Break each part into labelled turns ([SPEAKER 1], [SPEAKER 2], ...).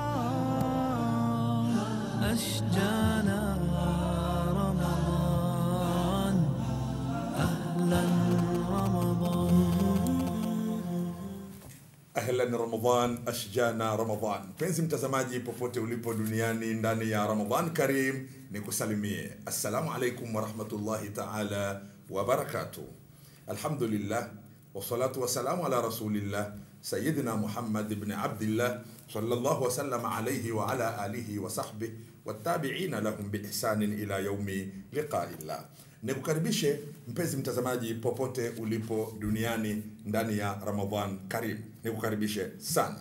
[SPEAKER 1] رمضان أشجانا رمضان أهلا رمضان
[SPEAKER 2] Ahlan Ramadan, ashjana Ramadan. Penzi mtazamaji popote ulipo duniani ndani ya Ramadan Karim, nikusalimie. Assalamu alaikum wa rahmatullahi ta'ala wa barakatuh. Alhamdulillah, wa salatu wa salamu ala rasulillah, Sayyidina Muhammad ibn Abdillah, sallallahu wa sallam alayhi wa ala alihi wa sahbihi, wa tabi'ina lahum bi ihsanin ila yaumi liqa'illah. Nikukaribishe mpenzi mtazamaji popote ulipo duniani ndani ya Ramadan Karim. Nikukaribishe sana.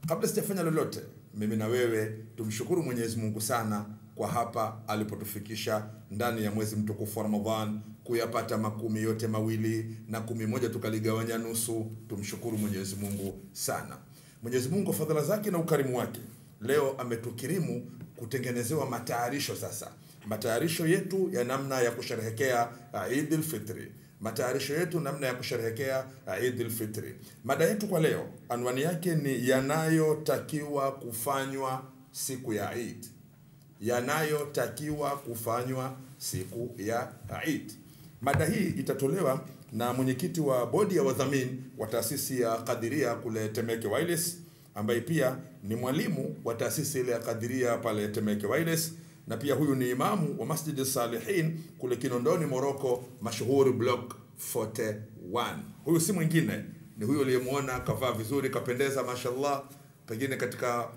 [SPEAKER 2] Kabla sijafanya lolote, mimi na wewe tumshukuru Mwenyezi Mungu sana kwa hapa alipotufikisha ndani ya mwezi mtukufu wa Ramadhan, kuyapata makumi yote mawili na 11 tukaligawanya nusu. Tumshukuru Mwenyezi Mungu sana. Mwenyezi Mungu fadhila zake na ukarimu wake leo ametukirimu kutengenezewa matayarisho sasa. Matayarisho yetu ya namna ya kusherehekea Eid al-Fitri. Matayarisho yetu namna ya kusherehekea Eid al-Fitri. Mada yetu kwa leo, anwani yake ni yanayotakiwa kufanywa siku ya Eid. Yanayotakiwa kufanywa siku ya Eid. Mada hii itatolewa na mwenyekiti wa bodi ya wadhamini wa taasisi ya Qadiria kule Temeke Wireless, ambaye pia ni mwalimu wa taasisi ile ya Qadiria pale Temeke Wireless, na pia huyu ni imamu wa Masjid Salihin kule Kinondoni Morocco, mashuhuri block 41. Huyu si mwingine, ni huyo uliyemuona kavaa vizuri, kapendeza mashallah. Pengine katika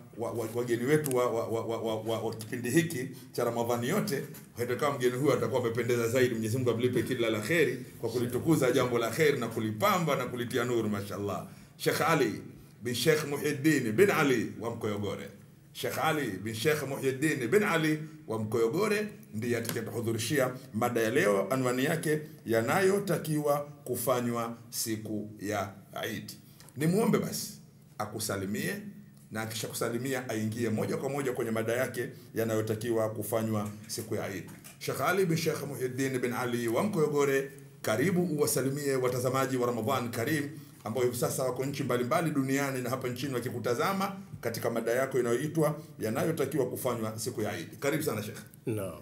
[SPEAKER 2] wageni wetu wa kipindi hiki cha Ramadhani yote, hata kama mgeni huyu atakuwa amependeza zaidi, Mwenyezi Mungu amlipe kila la kheri kwa kulitukuza jambo la kheri na kulipamba na kulitia nuru mashallah. Sheikh Ali bin Sheikh Muhyiddin bin Ali wa Mkoyogore. Sheikh Ali bin Sheikh Muhyiddin bin Ali wa Mkoyogore ndiye atakayetuhudhurishia mada ya leo. Anwani yake yanayotakiwa kufanywa siku ya Eid. Nimuombe basi akusalimie, na akishakusalimia aingie moja kwa moja kwenye mada yake yanayotakiwa kufanywa siku ya Eid. Sheikh Ali bin Sheikh Muhyiddin bin Ali wa Mkoyogore, karibu uwasalimie watazamaji wa Ramadhan Karim ambao hivi sasa wako nchi mbalimbali duniani na hapa nchini wakikutazama katika mada yako inayoitwa yanayotakiwa kufanywa siku ya Eid. Karibu sana Sheikh.
[SPEAKER 3] Naam.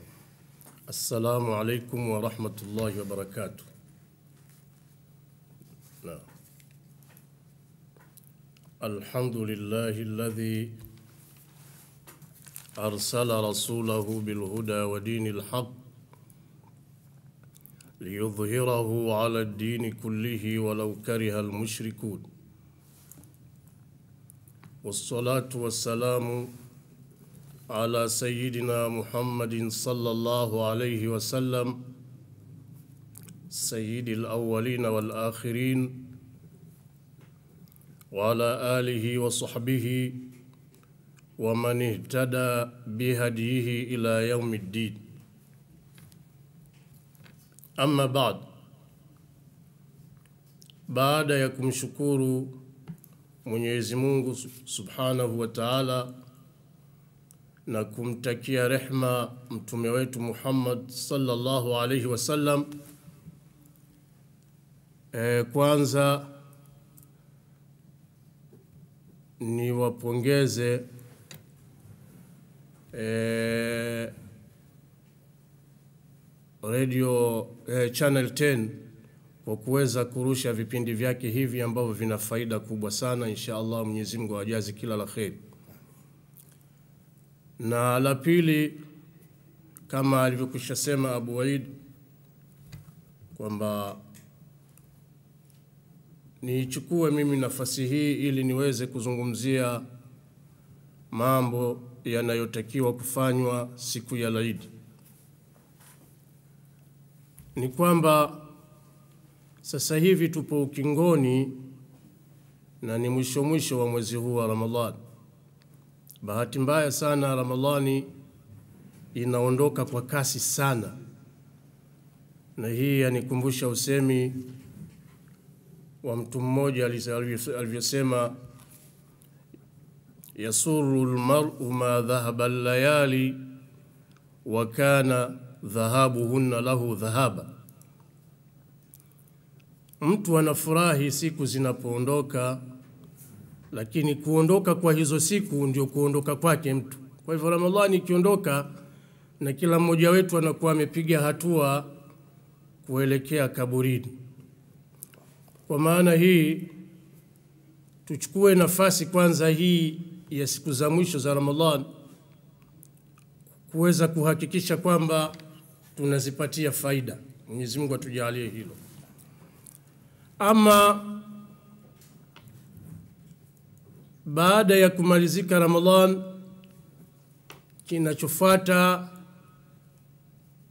[SPEAKER 3] Assalamu alaikum wa rahmatullahi wa barakatuh. Naam. Alhamdulillahi alladhi arsala rasulahu bilhuda wa dinil haqq liyudhhirahu ala ad-din kullihi walau kariha al-mushrikun. Wassalatu wassalamu ala sayyidina Muhammadin sallallahu alayhi wa sallam, sayyidil awwalin wal akhirin, wa ala alihi wa sahbihi wa man ihtada bihadihi ila yawmiddin. Amma ba'd, baada ya kumshukuru Mwenyezi Mungu Subhanahu wa Ta'ala na kumtakia rehma mtume wetu Muhammad sallallahu alayhi wasallam, kwanza ni wapongeze Radio Channel 10 kwa kuweza kurusha vipindi vyake hivi ambavyo vina faida kubwa sana. Inshallah Mwenyezi Mungu awajaze kila la kheri. Na la pili, kama alivyokwisha sema Abu Waid kwamba nichukue mimi nafasi hii ili niweze kuzungumzia mambo yanayotakiwa kufanywa siku ya Eid. Ni kwamba sasa hivi tupo ukingoni na ni mwisho wa mwezi huu wa Ramadhani. Bahati mbaya sana Ramadhani inaondoka kwa kasi sana, na hii yanikumbusha usemi wa mtu mmoja alivyosema, yasuru almar'u ma dhahaba al-layali wa kana dhahabuhunna lahu dhahaba. Mtu anafurahi siku zinapoondoka lakini kuondoka kwa hizo siku ndio kuondoka kwake mtu. Kwa hivyo Ramadhani ikiondoka na kila mmoja wetu anakuwa amepiga hatua kuelekea kaburini. Kwa maana hii tuchukue nafasi kwanza hii ya siku za mwisho za Ramadhani kuweza kuhakikisha kwamba tunazipatia faida. Mwenyezi Mungu atujalie hilo. Ama baada ya kumalizika Ramadhan, kinachofuata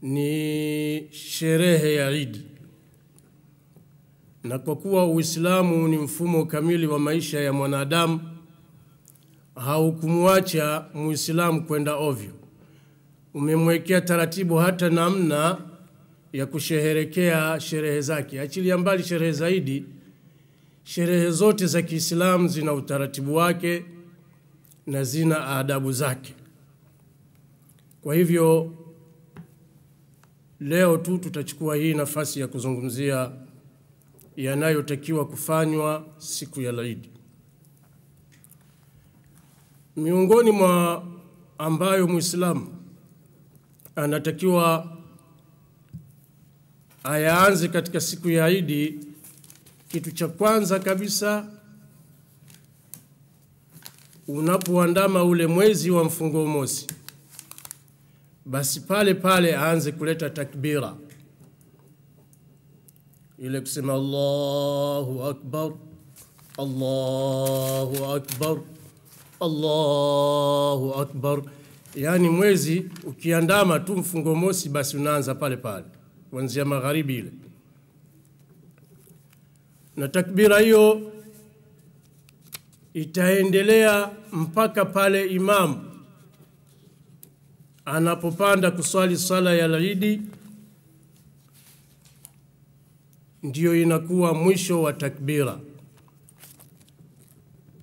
[SPEAKER 3] ni sherehe ya Eid. Na kwa kuwa Uislamu ni mfumo kamili wa maisha ya mwanadamu, haukumwacha Muislamu kwenda ovyo. Umemwekea taratibu hata namna ya kusherehekea sherehe zake. Achilia mbali sherehe zaidi, sherehe zote za Kiislamu zina utaratibu wake na zina adabu zake. Kwa hivyo leo tu tutachukua hii nafasi ya kuzungumzia yanayotakiwa kufanywa siku ya Eid. Miongoni mwa ambayo Muislamu anatakiwa ayaanze katika siku ya Eid, kitu cha kwanza kabisa, unapoandama ule mwezi wa mfungo mosi, basi pale pale aanze kuleta takbira, ile kusema Allahu Akbar, Allahu Akbar, Allahu Akbar. Yani mwezi ukiandama tu mfungo mosi, basi unaanza pale pale kuanzia magharibi ile. Na takbira hiyo itaendelea mpaka pale imam anapopanda kuswali sala ya Eid, ndio inakuwa mwisho wa takbira.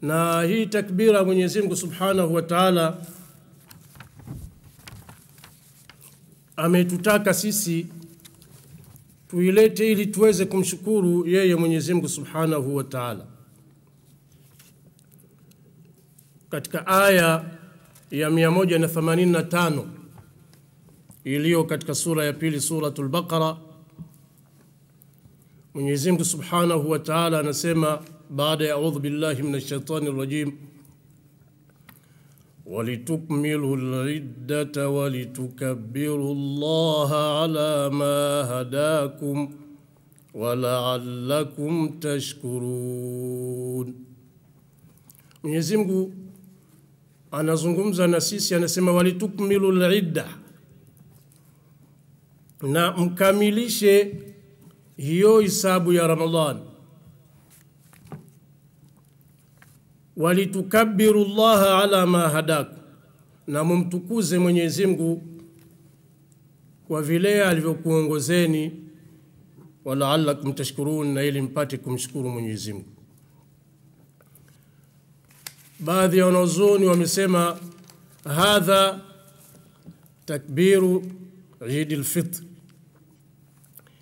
[SPEAKER 3] Na hii takbira Mwenyezi Mungu Subhanahu wa Ta'ala ametutaka sisi tuilete ili tuweze kumshukuru yeye Mwenyezi Mungu Subhanahu wa Ta'ala. Katika aya ya 185 iliyo katika sura ya pili, suratul Baqara, Mwenyezi Mungu Subhanahu wa Ta'ala anasema baada ya a'udhu billahi minash shaitanir rajim, walitukmilu al-iddata walitukabbiru Allaha ala ma hadakum wa la'allakum tashkurun. Mwenyezi Mungu anazungumza na sisi, anasema walitukmilu al-idda, na mkamilishe hiyo hisabu ya Ramadhan. Walitukabbiru Allaha ala ma hadakum, na mumtukuze Mwenyezi Mungu kwa vile alivyokuongozeni, wala'allakum tashkurun, na ili mpate kumshukuru Mwenyezi Mungu. Baadhi ya wanazuoni wamesema hadha takbiru Eid al-Fitr,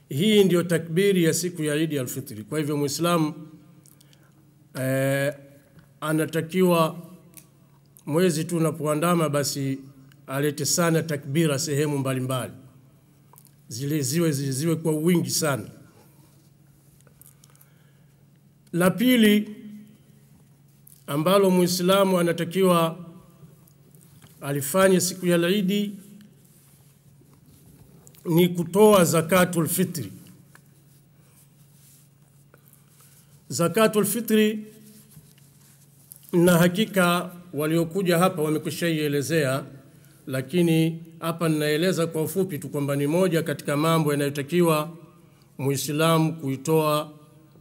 [SPEAKER 3] hii ndio takbiri ya siku ya Eid al-Fitr. Kwa hivyo Muislamu anatakiwa mwezi tu unapoandama basi alete sana takbira sehemu mbalimbali, zile ziwe kwa wingi sana. La pili ambalo Muislamu anatakiwa alifanye siku ya Eid ni kutoa zakatul fitri. Zakatul fitri, na hakika waliokuja hapa wamekushaielezea, lakini hapa ninaeleza kwa ufupi tu kwamba ni moja katika mambo yanayotakiwa Muislamu kuitoa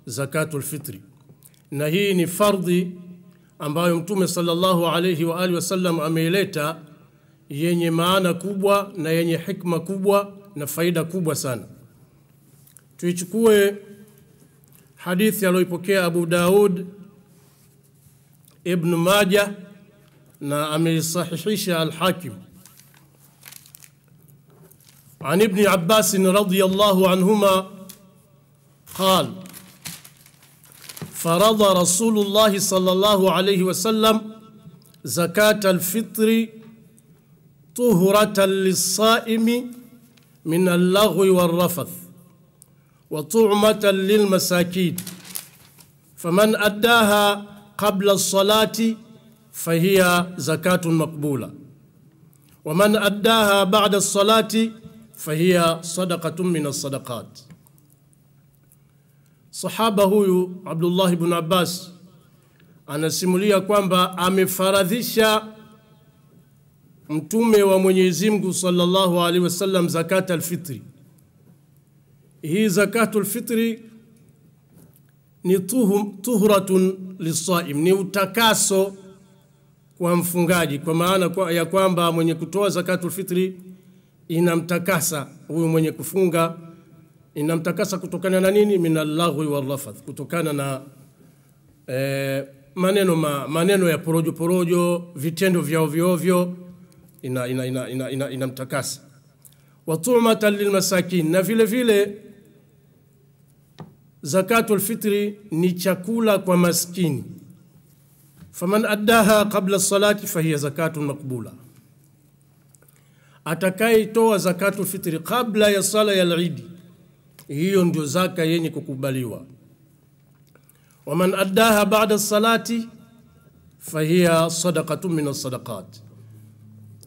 [SPEAKER 3] zakatul fitri. Na hii ni fardhi ambayo Mtume sallallahu alayhi wa alihi wasallam ameileta, yenye maana kubwa na yenye hikma kubwa na faida kubwa sana. Tuichukue hadithi aliyoipokea Abu Daud, Ibn Majah, na ameisahihisha al-Hakim. عن ابن عباس رضي الله عنهما قال فرض رسول الله صلى الله عليه وسلم زكاة الفطر طهرة للصائم من اللغو والرفث وطعمة للمساكين فمن أداها قبل الصلاة فهي زكاة مقبولة ومن أداها بعد الصلاة فهي صدقة من الصدقات. Sahaba huyu Abdullah ibn Abbas anasimulia kwamba amefaradhisha mtume wa Mwenyezi Mungu sallallahu alaihi wasallam zakat al-fitri. Hii zakatul fitri ni tuhratun lisaim, ni utakaso kwa mfungaji, kwa maana ya kwamba mwenye kutoa zakatul fitri inamtakasa huyu mwenye kufunga, inamtakasa kutokana na nini? Minallaghwi warrafath, kutokana na maneno ya porojo, vitendo vya ovyo ovyo, inamtakasa. Wa tu'matan lilmasakin, na vile vile zakatul fitri ni chakula kwa maskini. Faman addaha qabla salati fahiya zakatun maqbula, atakayetoa zakatul fitri kabla ya sala ya Eid, hiyo ndio zaka yenye kukubaliwa. Waman addaha ba'da salati fahiya sadaqatun min as-sadaqat,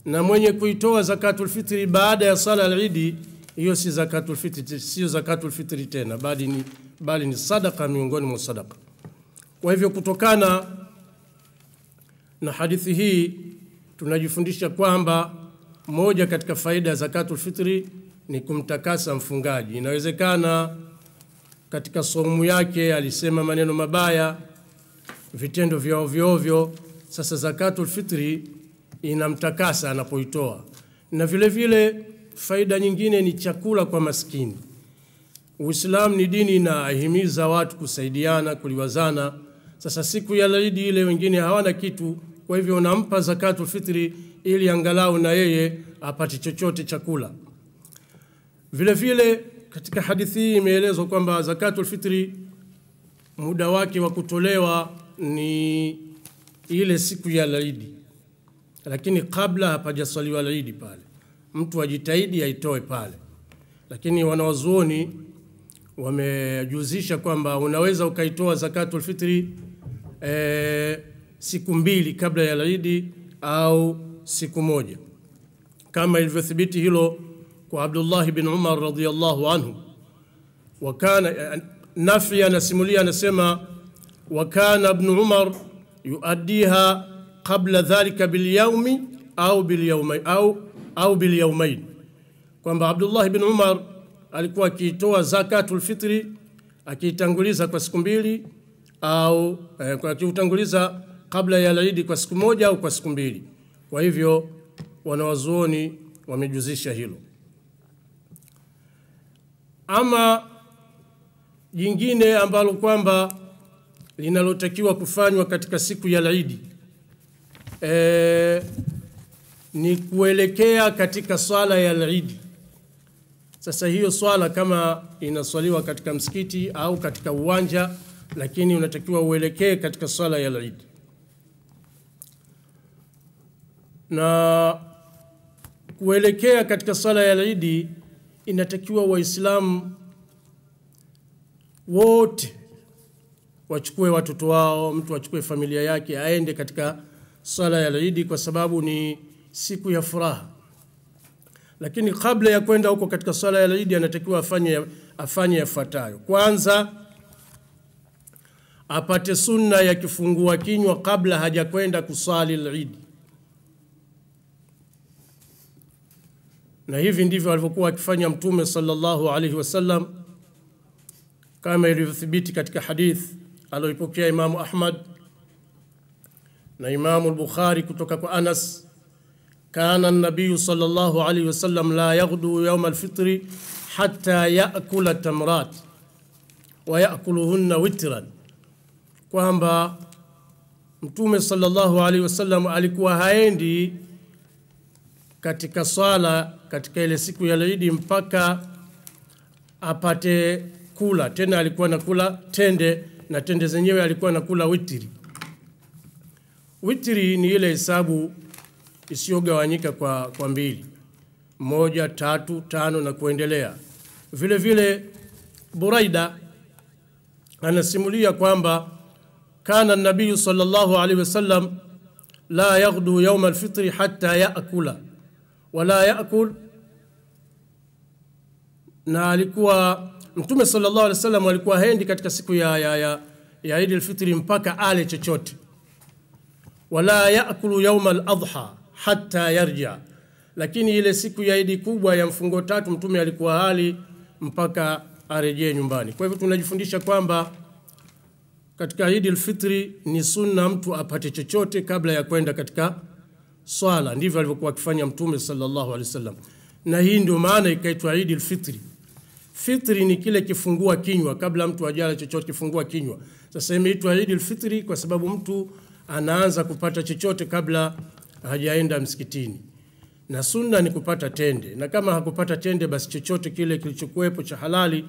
[SPEAKER 3] na mwenye kuitoa zakatul fitri baada ya sala ya Eid, hiyo si zakatul fitri, sio zakatul fitri tena, bali ni sadaqa miongoni mwa sadaqa. Kwa hivyo kutokana na hadithi hii tunajifundisha kwamba moja katika faida ya zakatul fitri ni kumtakasa mfungaji. Inawezekana katika somo yake alisema maneno mabaya, vitendo vya ovyo ovyo, sasa zakatul fitri inamtakasa anapoitoa. Na vile vile faida nyingine ni chakula kwa maskini. Uislamu ni dini inahimiza watu kusaidiana, kuliwazana. Sasa siku ya Eid ile wengine hawana kitu, kwa hivyo unampa zakatul fitri ili angalau na yeye apate chochote chakula. Vile vile katika hadithi hii imeelezwa kwamba zakatul fitri muda wake wa kutolewa ni ile siku ya Eid, lakini kabla hapajaswaliwa Eid pale mtu ajitahidi aitoe pale. Lakini wanawazuoni wamejuzisha kwamba unaweza ukaitoa zakatul fitri siku mbili kabla ya Eid au siku moja, kama ilivyothibiti hilo kwa Abdullah ibn Umar radhiyallahu anhu. Wakana Nafi anasimulia, anasema wakana ibn Umar yuaddiha qabla dhalika bilyawmi au bilyawmayn, kwamba Abdullah ibn Umar alikuwa akitoa zakatul fitri akitanguliza kwa siku mbili au akitanguliza kabla ya Eid kwa siku moja au kwa siku mbili. Kwa hivyo wanawazuoni wamejuzisha hilo. Ama jingine ambalo kwamba linalotakiwa kufanywa katika siku ya Eid ni kuelekea katika swala ya Eid. Sasa hiyo swala kama inaswaliwa katika msikiti au katika uwanja, lakini unatakiwa uelekee katika swala ya Eid. Na kuelekea katika swala ya Eid inatakiwa Waislamu wote wachukue watoto wao, mtu achukue familia yake aende katika swala ya Eid, kwa sababu ni siku ya furaha. Lakini kabla ya kwenda huko katika swala ya Eid anatakiwa afanye yafuatayo. Kwanza, apate sunna ya kifungua kinywa kabla hajakwenda kusali Eid. Na hivi ndivyo alivyokuwa akifanya Mtume sallallahu alaihi wasallam, kama ilivyothibiti katika hadith aliyopokea Imamu Ahmad na Imamu al-Bukhari kutoka kwa Anas. Kana an-nabiy sallallahu alaihi wasallam la yaghdu yawm al-fitr hatta ya'kula tamrat wa ya'kuluhunna witran, kwamba Mtume sallallahu alaihi wasallam alikuwa haendi katika swala katika ile siku ya Eid mpaka apate kula. Tena alikuwa anakula tende na tende zenyewe alikuwa anakula witri. Witri ni ile hesabu isiyogawanyika kwa mbili, 1, 3, 5 na kuendelea. Vile vile Buraida anasimulia kwamba kana nabii sallallahu alaihi wasallam la yaghdu yawm al-fitr hatta ya'kula wala ya'kul, na alikuwa Mtume sallallahu alaihi wasallam alikuwa haendi katika siku ya Eid al-Fitr mpaka ale chochote, wala yaakulu yawm al-adha hatta yarja, lakini ile siku ya Eid kubwa ya mfungo 3 Mtume alikuwa hali mpaka arejee nyumbani. Kwa hivyo tunajifundisha kwamba katika Eid al-Fitr ni sunna mtu apate chochote kabla ya kwenda katika swala. Ndivyo alivyokuwa akifanya Mtume sallallahu alaihi wasallam, na hii ndio maana ikaitwa Eid al-Fitr. Fitri ni kile kifungua kinywa, kabla mtu ajala chochote kifungua kinywa. Sasa imeitwa Eid al-Fitr kwa sababu mtu anaanza kupata chochote kabla hajaenda msikitini. Na sunna ni kupata tende, na kama hakupata tende basi chochote kile kilichokuwepo cha halali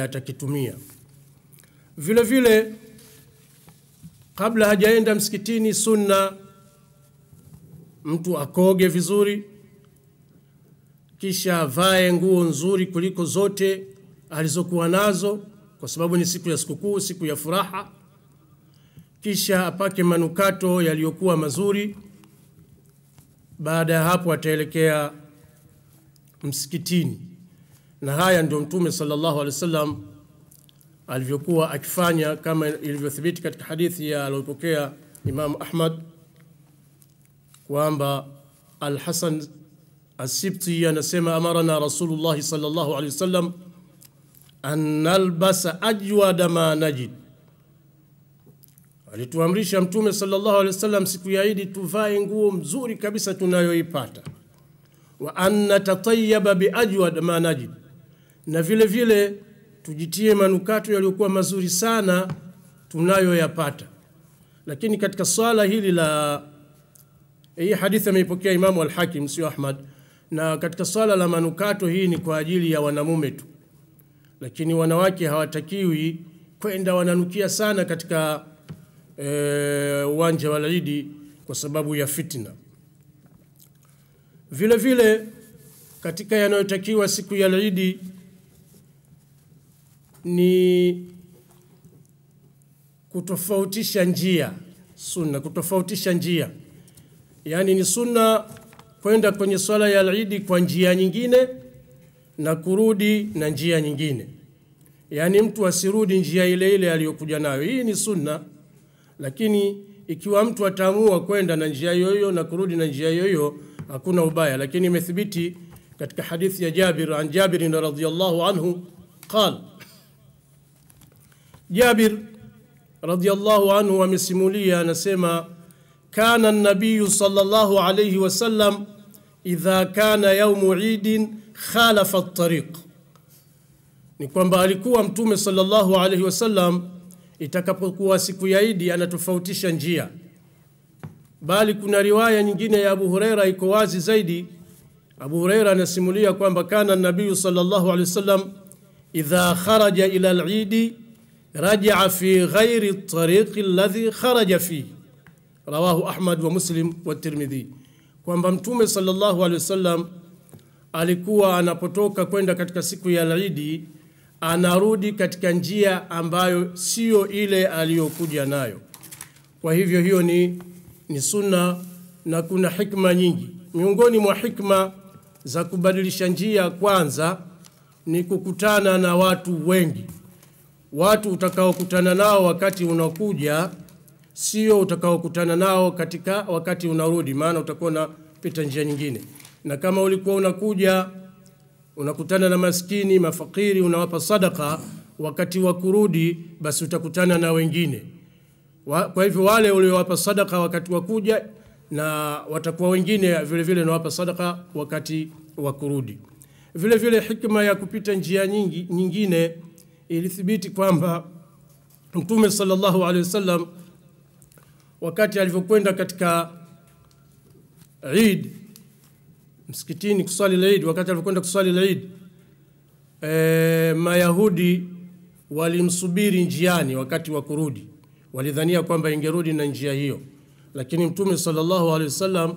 [SPEAKER 3] atakitumia. Vile vile kabla hajaenda msikitini sunna mtu akoge vizuri, kisha avae nguo nzuri kuliko zote alizokuwa nazo, kwa sababu ni siku ya sikukuu, siku ya furaha. Kisha apake manukato yaliyokuwa mazuri. Baada ya hapo ataelekea msikitini, na haya ndio Mtume sallallahu alaihi wasallam alivyokuwa akifanya, kama ilivyothibiti katika hadithi ya aliyopokea Imam Ahmad kwamba Al-Hasan As-Sibti anasema amarana Rasulullah sallallahu alaihi wasallam an nalbasa ajwada ma najid, alituamrisha Mtume sallallahu alaihi wasallam siku ya Eid tuvae nguo mzuri kabisa tunayoipata, wa an natatayyaba bi ajwad ma najid, na vile vile tujitie manukato yaliyokuwa mazuri sana tunayoyapata. Lakini katika swala hili la hii hadithi ameipokea Imamu Al-Hakim sio Ahmad, na katika swala la manukato hii ni kwa ajili ya wanamume tu, lakini wanawake hawatakiwi kwenda wananukia sana katika uwanja wa Eid kwa sababu ya fitna. Vile vile katika yanayotakiwa siku ya Eid ni kutofautisha njia, sunna kutofautisha njia. Yani ni sunna kwenda kwenye swala ya Eid kwa njia nyingine na kurudi na njia nyingine. Yani mtu asirudi njia ile ile aliyokuja nayo. Hii ni sunna, lakini ikiwa mtu ataamua kwenda na njia hiyo na kurudi na njia hiyo hakuna ubaya. Lakini imethibiti katika hadithi ya Jabir an Jabir radhiyallahu anhu قال Jabir radhiyallahu anhu amesimulia, anasema kana an-nabiy sallallahu alayhi wasallam idha kana yawm Eid khalafa at-tariq, ni kwamba alikuwa Mtume sallallahu alayhi wasallam itakapokuwa siku ya Eid anatofautisha njia. Bali kuna riwaya nyingine ya Abu Huraira iko wazi zaidi. Abu Huraira anasimulia kwamba kana an-nabiy sallallahu alayhi wasallam idha kharaja ila al-Eid raja'a fi ghairi at-tariq alladhi kharaja fihi, rawahu Ahmad wa Muslim wa Tirmidhi, kwamba Mtume sallallahu alaihi wasallam alikuwa anapotoka kwenda katika siku ya Eid anarudi katika njia ambayo sio ile aliyokuja nayo. Kwa hivyo hiyo ni sunna, na kuna hikma nyingi. Miongoni mwa hikma za kubadilisha njia kwanza ni kukutana na watu wengi. Watu utakaokutana nao wakati unakuja sio utakaokutana nao katika wakati unarudi, maana utakuwa unapita njia nyingine. Na kama ulikuwa unakuja unakutana na maskini, mafakiri, unawapa sadaka, wakati wa kurudi basi utakutana na wengine. Kwa hivyo wale uliowapa sadaka wakati wa kuja na watakuwa wengine vile vile unawapa sadaka wakati wa kurudi. Vile vile hikma ya kupita njia nyingine ilithibiti kwamba Mtume sallallahu alaihi wasallam wakati alivyokwenda katika Eid msikitini kusali Eid, wakati alivyokwenda kusali Eid Mayahudi walimsubiri njiani wakati wa kurudi, walidhania kwamba ingerudi na njia hiyo, lakini Mtume sallallahu alaihi wasallam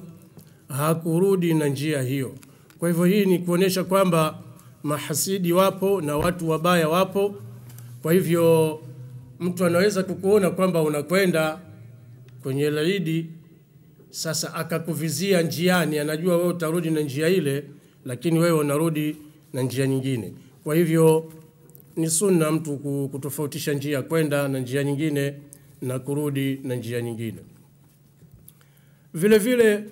[SPEAKER 3] hakurudi na njia hiyo. Kwa hivyo hii ni kuonesha kwamba mahasidi wapo na watu wabaya wapo. Kwa hivyo mtu anaweza kukuona kwamba unakwenda kwenye Eid, sasa akakuvizia njiani, anajua wewe utarudi na njia ile, lakini wewe unarudi na njia nyingine. Kwa hivyo ni sunna mtu kutofautisha njia kwenda na njia nyingine na kurudi na njia nyingine. Vile vile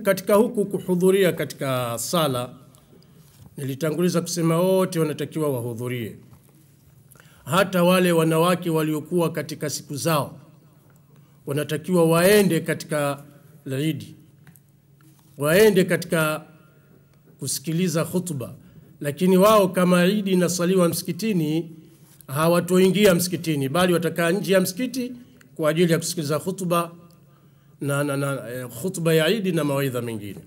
[SPEAKER 3] katika huku kuhudhuria katika sala, nilitanguliza kusema wote wanatakiwa wahudhurie. Hata wale wanawake waliokuwa katika siku zao wanatakiwa waende katika Eid, waende katika kusikiliza khutba. Lakini wao kama Eid inasaliwa msikitini, hawatoingia msikitini, bali watakaa nje ya msikiti kwa ajili ya kusikiliza khutba na khutba ya Eid na mawaidha mengine.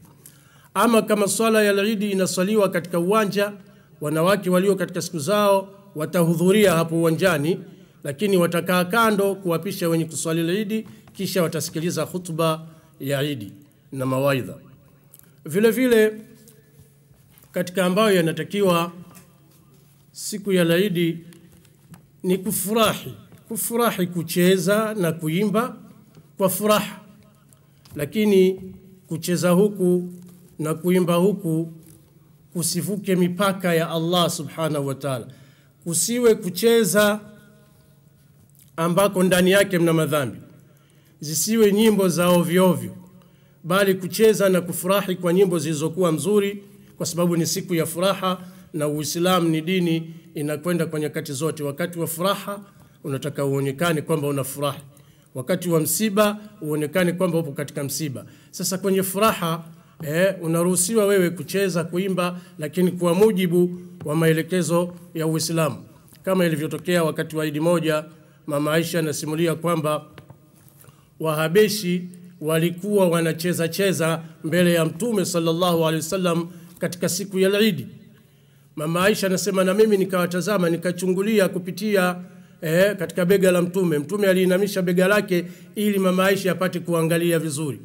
[SPEAKER 3] Ama kama swala ya Eid inasaliwa katika uwanja, wanawake walio katika siku zao watahudhuria hapo uwanjani, lakini watakaa kando kuwapisha wenye kuswali Eid, kisha watasikiliza khutba ya Eid na mawaidha. Vile vile katika ambayo yanatakiwa siku ya Eid ni kufurahi, kucheza na kuimba kwa furaha. Lakini kucheza huku na kuimba huku kusivuke mipaka ya Allah subhanahu wa ta'ala. Kusiwe kucheza ambako ndani yake mna madhambi. Zisiwe nyimbo za ovyo ovyo, bali kucheza na kufurahi kwa nyimbo zilizokuwa mzuri, kwa sababu ni siku ya furaha na Uislamu ni dini inakwenda kwa nyakati zote. Wakati wa furaha unataka uonekane kwamba unafurahi, wakati wa msiba uonekane kwamba upo katika msiba. Sasa kwenye furaha unaruhusiwa wewe kucheza, kuimba, lakini kwa mujibu wa maelekezo ya Uislamu. Kama ilivyotokea wakati wa Eid moja, mama Aisha anasimulia kwamba Wahabeshi walikuwa wanacheza mbele ya Mtume sallallahu alaihi wasallam katika siku ya Eid. Mama Aisha anasema na mimi nikawatazama, nikachungulia kupitia katika bega la Mtume. Mtume aliinamisha bega lake ili mama Aisha apate kuangalia vizuri.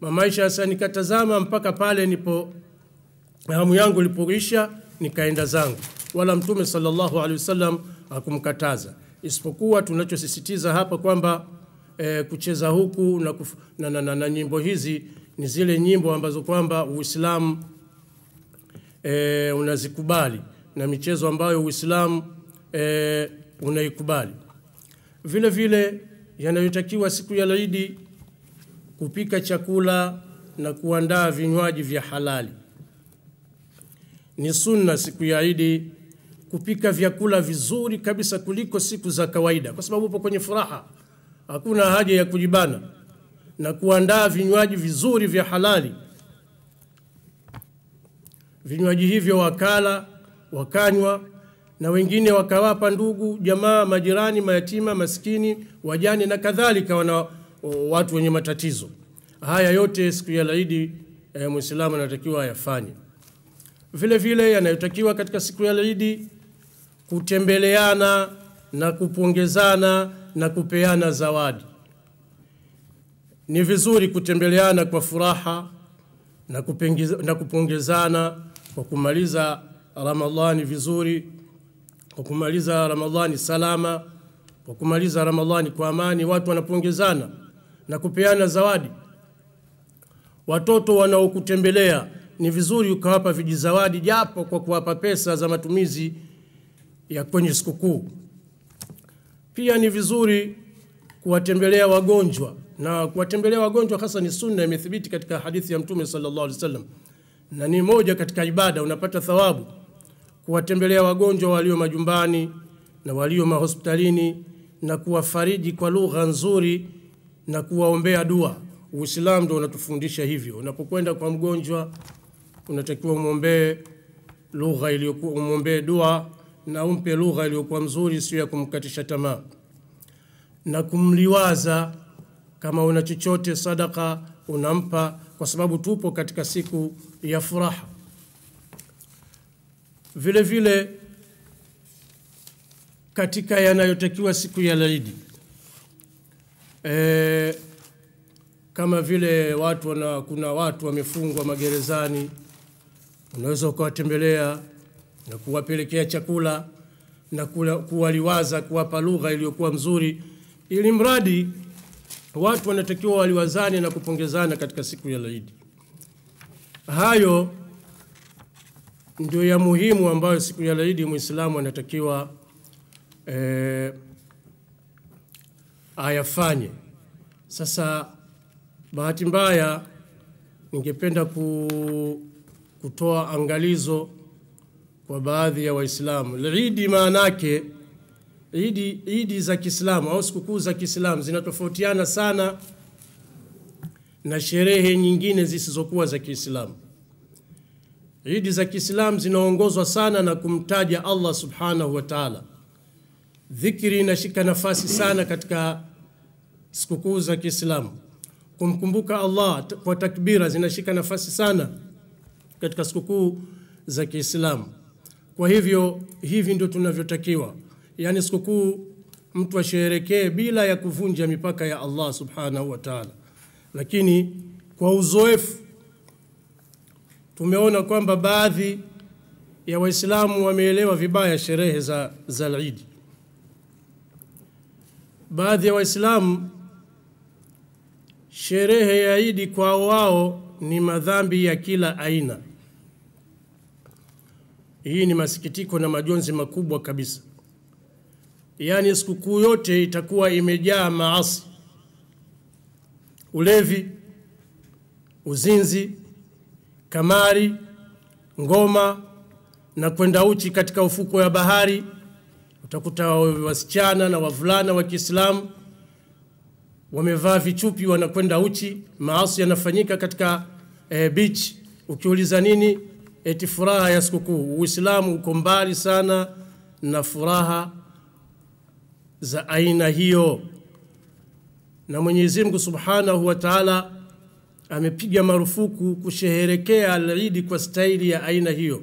[SPEAKER 3] Mama Aisha sasa nikatazama mpaka pale nipo hamu yangu ilipoisha, nikaenda zangu. Wala Mtume sallallahu alaihi wasallam hakumkataza. Isipokuwa tunachosisitiza hapa kwamba kucheza huku na nyimbo hizi ni zile nyimbo ambazo kwamba Uislamu unazikubali, na michezo ambayo Uislamu unaikubali. Vile vile yanayotakiwa siku ya Eid kupika chakula na kuandaa vinywaji vya halali. Ni sunna siku ya Eid kupika vyakula vizuri kabisa kuliko siku za kawaida, kwa sababu upo kwenye furaha, hakuna haja ya kujibana, na kuandaa vinywaji vizuri vya halali. Vinywaji hivyo wakala, wakanywa, na wengine wakawapa ndugu, jamaa, majirani, mayatima, maskini, wajane na kadhalika, wana watu wenye matatizo. Haya yote siku ya Eid Muislamu anatakiwa ayafanye. Vile vile yanayotakiwa katika siku ya Eid kutembeleana na kupongezana na kupeana zawadi. Ni vizuri kutembeleana kwa furaha na kupongezana kwa kumaliza Ramadhani vizuri, kwa kumaliza Ramadhani salama, kwa kumaliza Ramadhani kwa amani. Watu wanapongezana na kupeana zawadi. Watoto wanaokutembelea ni vizuri ukawapa vijizawadi, japo kwa kuwapa pesa za matumizi ya kwenye sikukuu. Pia ni vizuri kuwatembelea wagonjwa, na kuwatembelea wagonjwa hasa ni sunna, imethibiti katika hadithi ya Mtume sallallahu alaihi wasallam, na ni moja katika ibada, unapata thawabu kuwatembelea wagonjwa walio majumbani na walio mahospitalini, na kuwafariji kwa lugha nzuri na kuwaombea dua. Uislamu ndio unatufundisha hivyo. Unapokwenda kwa mgonjwa unatakiwa muombee lugha iliyokuwa, muombee dua na umpe lugha iliyokuwa mzuri, sio ya kumkatisha tamaa, na kumliwaza. Kama una chochote sadaka unampa, kwa sababu tupo katika siku ya furaha. Vile vile katika yanayotakiwa siku ya Eid. Kama vile kuna watu wamefungwa magerezani, unaweza ukawatembelea na kuwapelekea chakula na kuwaliwaza, kuwapa lugha iliyokuwa mzuri, ili mradi watu wanatakiwa waliwazane na kupongezana katika siku ya Eid. Hayo ndio ya muhimu ambayo siku ya Eid Muislamu anatakiwa ayafanye. Sasa bahati mbaya ningependa kutoa angalizo kwa baadhi ya Waislamu. Eid maanake Eid za Kiislamu au sikukuu za Kiislamu zinatofautiana sana na sherehe nyingine zisizokuwa za Kiislamu. Eid za Kiislamu zinaongozwa sana na kumtaja Allah Subhanahu wa Ta'ala. Dhikri inashika nafasi sana katika sikukuu za Kiislamu. Kumkumbuka Allah kwa takbira zinashika nafasi sana katika sikukuu za Kiislamu. Kwa hivyo hivi ndio tunavyotakiwa. Yaani sikukuu mtu asherehekee bila ya kuvunja mipaka ya Allah Subhanahu wa Ta'ala. Lakini kwa uzoefu tumeona kwamba baadhi ya Waislamu wameelewa vibaya sherehe za Eid. Baadhi ya Waislamu sherehe ya Eid kwa wao ni madhambi ya kila aina. Hii ni masikitiko na majonzi makubwa kabisa. Yaani sikukuu yote itakuwa imejaa maasi, ulevi, uzinzi, kamari, ngoma na kwenda uchi katika ufuko ya bahari. Utakuta wasichana na wavulana wa Kiislamu wamevaa vichupi wanakwenda uchi. Maasi yanafanyika katika beach. Ukiuliza nini? Eti furaha ya sikukuu. Uislamu uko mbali sana na furaha za aina hiyo. Na Mwenyezi Mungu Subhanahu wa Ta'ala amepiga marufuku kusherehekea Eid kwa staili ya aina hiyo.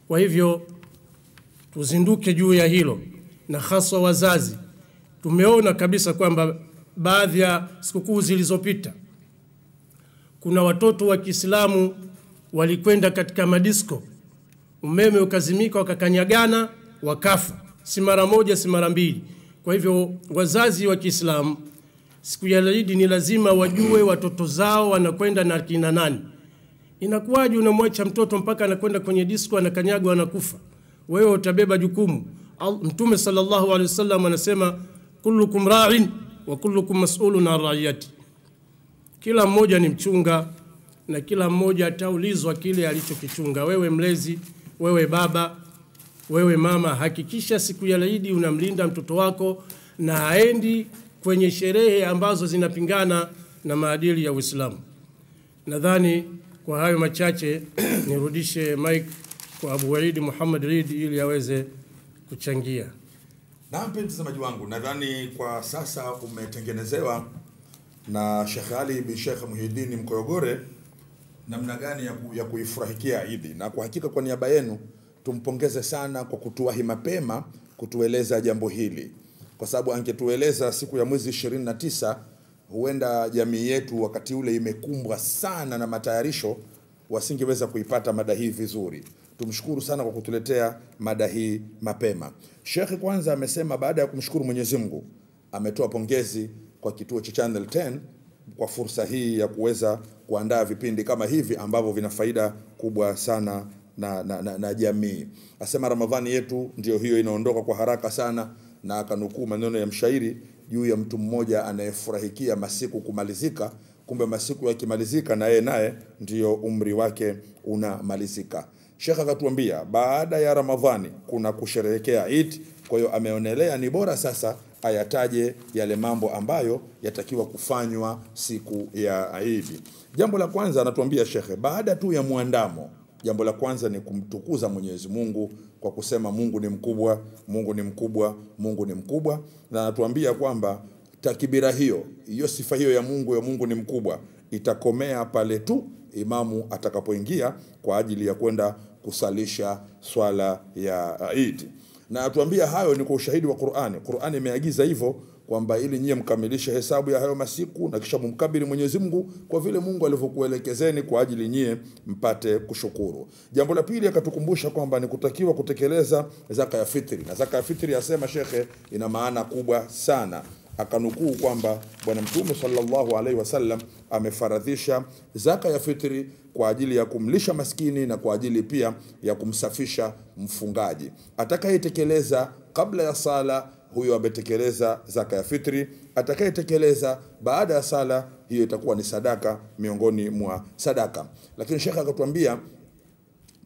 [SPEAKER 3] Kwa hivyo tuzinduke juu ya hilo, na hasa wazazi. Tumeona kabisa kwamba baadhi ya sikukuu zilizopita kuna watoto wa Kiislamu walikwenda katika madisko, umeme ukazimika, wakakanyagana, wakafa, si mara moja si mara mbili. Kwa hivyo wazazi wa Kiislamu siku ya Eid ni lazima wajue watoto zao wanakwenda na kina nani. Inakuwaje unamwacha mtoto mpaka anakwenda kwenye disco, anakanyagwa, anakufa? Wewe utabeba jukumu. Mtume sallallahu alaihi wasallam anasema kullukum ra'in wa kullukum mas'ulun 'an ra'iyati. Kila mmoja ni mchunga na kila mmoja ataulizwa kile alichokichunga. Wewe mlezi, wewe baba, wewe mama, hakikisha siku ya Eid unamlinda mtoto wako na haendi kwenye sherehe ambazo zinapingana na maadili ya Uislamu. Nadhani kwa hayo machache nirudishe mic kwa Abu Eid Muhammad Eid ili aweze kuchangia.
[SPEAKER 2] Na mtazamaji wangu, nadhani kwa sasa umetengenezewa na Sheikh Ali bin Sheikh Muhyiddin Mkoyogore namna gani ya kuifurahikia Eid. Na kwa hakika kwa niaba yenu tumpongeze sana kwa kutuwahi mapema kutueleza jambo hili, kwa sababu angetueleza siku ya mwezi 29 huenda jamii yetu wakati ule imekumbwa sana na matayarisho, wasingeweza kuipata mada hii vizuri. Tumshukuru sana kwa kutuletea mada hii mapema. Sheikh kwanza amesema baada ya kumshukuru Mwenyezi Mungu, ametoa pongezi kwa kituo cha Channel 10 kwa fursa hii ya kuweza kuandaa vipindi kama hivi ambavyo vina faida kubwa sana na jamii. Asema Ramadhani yetu ndio hiyo inaondoka kwa haraka sana, na akanukuu maneno ya mshairi juu ya mtu mmoja anayefurahikia masiku kumalizika. Kumbe masiku yakimalizika na yeye naye ndio umri wake unamalizika. Sheikh akatuambia baada ya Ramadhani kuna kusherehekea Eid. Kwa hiyo ameonelea ni bora sasa ayataje yale mambo ambayo yatakiwa kufanywa siku ya Eid. Jambo la kwanza anatuambia Sheikh, baada tu ya muandamo, jambo la kwanza ni kumtukuza Mwenyezi Mungu kwa kusema Mungu ni mkubwa, Mungu ni mkubwa, Mungu ni mkubwa. Na anatuambia kwamba takbira hiyo sifa hiyo ya Mungu ni mkubwa itakomea pale tu imamu atakapoingia kwa ajili ya kwenda kusalisha swala ya Eid. Na atuambia hayo ni kwa ushahidi wa Qur'ani. Qur'ani imeagiza hivyo kwamba ili nyie mkamilishe hesabu ya hayo masiku na kisha mumkabili Mwenyezi Mungu kwa vile Mungu alivyokuelekezeni kwa ajili nyie mpate kushukuru. Jambo la pili akatukumbusha kwamba ni kutakiwa kutekeleza zaka ya fitri. Na zaka ya fitri asema shekhe ina maana kubwa sana. Akanukuu kwamba Bwana Mtume sallallahu alaihi wasallam amefaradhisha zaka ya fitri kwa ajili ya kumlisha maskini na kwa ajili pia ya kumsafisha mfungaji. Atakayetekeleza kabla ya sala, huyo ametekeleza zaka ya fitri. Atakayetekeleza baada ya sala, hiyo itakuwa ni sadaka miongoni mwa sadaka. Lakini shekha akatuambia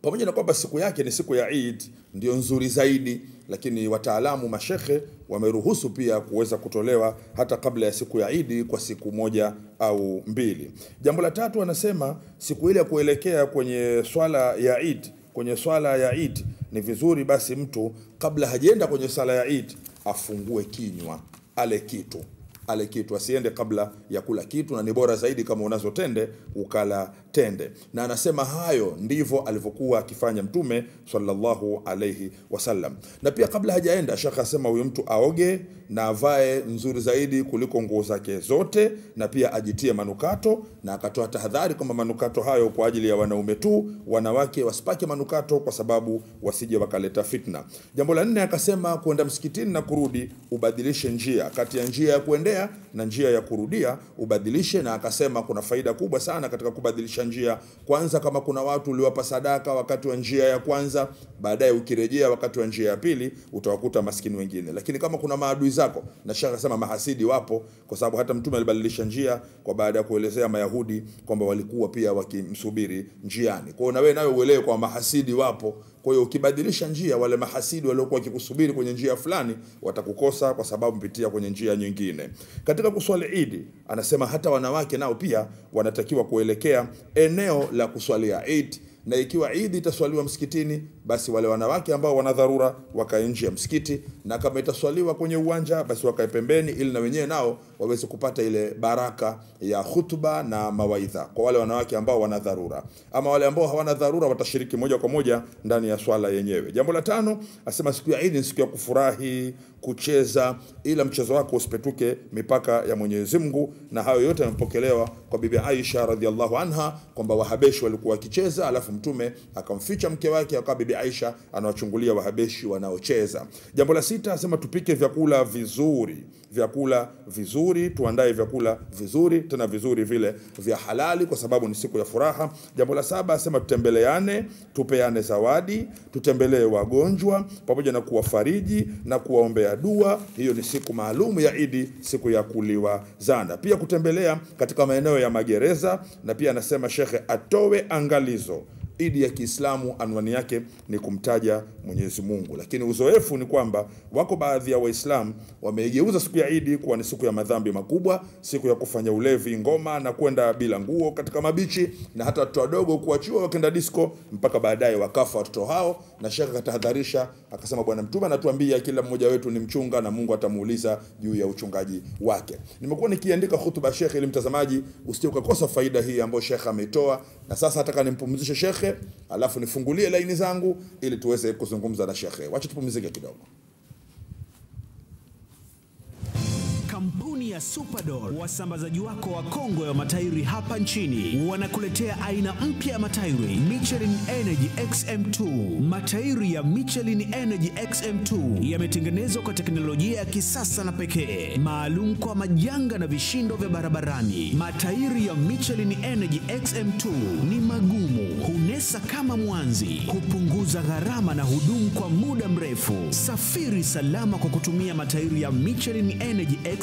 [SPEAKER 2] pamoja na kwamba siku yake ni siku ya Eid ndio nzuri zaidi, lakini wataalamu mashekhe wameruhusu pia kuweza kutolewa hata kabla ya siku ya Eid kwa siku moja au mbili. Jambo la tatu anasema siku ile ya kuelekea kwenye swala ya Eid, kwenye swala ya Eid ni vizuri basi mtu kabla hajaenda kwenye swala ya Eid afungue kinywa, ale kitu, asiende kabla ya kula kitu, na ni bora zaidi kama unazo tende ukala tende. Na anasema hayo ndivyo alivyokuwa akifanya Mtume sallallahu alayhi wasallam. Na pia kabla hajaenda shaka asema huyo mtu aoge na avae nzuri zaidi kuliko nguo zake zote, na pia ajitie manukato, na akatoa tahadhari kwamba manukato hayo kwa ajili ya wanaume tu, wanawake wasipake manukato kwa sababu wasije wakaleta fitna. Jambo la 4 akasema kwenda msikitini na kurudi ubadilishe njia, kati ya njia ya kuendea na njia ya kurudia ubadilishe. Na akasema kuna faida kubwa sana katika kubadilisha njia. Kwanza, kama kuna watu uliwapa sadaka wakati wa njia ya kwanza, baadaye ukirejea wakati wa njia ya pili utawakuta maskini wengine. Lakini kama kuna maadui zako, na shaka sema mahasidi wapo, kwa sababu hata Mtume alibadilisha njia kwa baada ya kuelezea Mayahudi kwamba walikuwa pia wakimsubiri njiani. Kwa hiyo na wewe nawe uelewe kwa mahasidi wapo. Kwa hiyo ukibadilisha njia, wale mahasidi waliokuwa wakikusubiri kwenye njia fulani watakukosa kwa sababu mpitia kwenye njia nyingine. Katika kuswali Eid anasema hata wanawake nao pia wanatakiwa kuelekea eneo la kuswalia Eid, na ikiwa Eid itaswaliwa msikitini, basi wale wanawake ambao wana dharura wakae nje ya msikiti, na kama itaswaliwa kwenye uwanja basi wakae pembeni, ili na wenyewe nao waweze kupata ile baraka ya khutba na mawaidha kwa wale wanawake ambao wana dharura. Ama wale ambao hawana dharura watashiriki moja kwa moja ndani ya swala yenyewe. Jambo la 5 asema siku ya Eid ni siku ya kufurahi, kucheza, ila mchezo wako usipetuke mipaka ya Mwenyezi Mungu. Na hayo yote yamepokelewa kwa bibi Aisha radhiallahu anha kwamba Wahabeshi walikuwa wakicheza, alafu Mtume akamficha mke wake, akawa bibi Aisha anawachungulia Wahabeshi wanaocheza. Jambo la 6 asema tupike vyakula vizuri, tuandae vyakula vizuri, tena vizuri vile vya halali, kwa sababu ni siku ya furaha. Jambo la 7 asema tutembeleane, tupeane zawadi, tutembelee wagonjwa pamoja na kuwafariji na kuwaombea dua. Hiyo ni siku maalumu ya Eid, siku ya kuliwa zana. Pia kutembelea katika maeneo ya magereza, na pia anasema shekhe atowe angalizo. Eid ya Kiislamu anwani yake ni kumtaja Mwenyezi Mungu, lakini uzoefu ni kwamba wako baadhi ya Waislamu wameigeuza siku ya Eid kuwa ni siku ya madhambi makubwa, siku ya kufanya ulevi, ngoma na kwenda bila nguo katika mabichi, na hata watoto wadogo kuachiwa wakenda disco mpaka baadaye wakafa watoto hao. Na shaka katahadharisha akasema Bwana Mtume anatuambia kila mmoja wetu ni mchunga na Mungu atamuuliza juu ya uchungaji wake. Nimekuwa nikiandika hutuba Sheikh ili mtazamaji usije ukakosa faida hii ambayo Sheikh ametoa, na sasa nataka nimpumzishe Sheikh alafu nifungulie laini zangu ili tuweze kuzungumza na Sheikh. Wacha tupumzike kidogo.
[SPEAKER 4] Kampuni ya Superdor, wasambazaji wako wa kongwe wa matairi hapa nchini, wanakuletea aina mpya ya matairi Michelin Energy XM2. Matairi ya Michelin Energy XM2 yametengenezwa kwa teknolojia ya kisasa na pekee, maalum kwa majanga na vishindo vya barabarani. Matairi ya Michelin Energy XM2 ni magumu, hunesa kama mwanzi, hupunguza gharama na hudumu kwa muda mrefu. Safiri salama kwa kutumia matairi ya Michelin Energy XM2.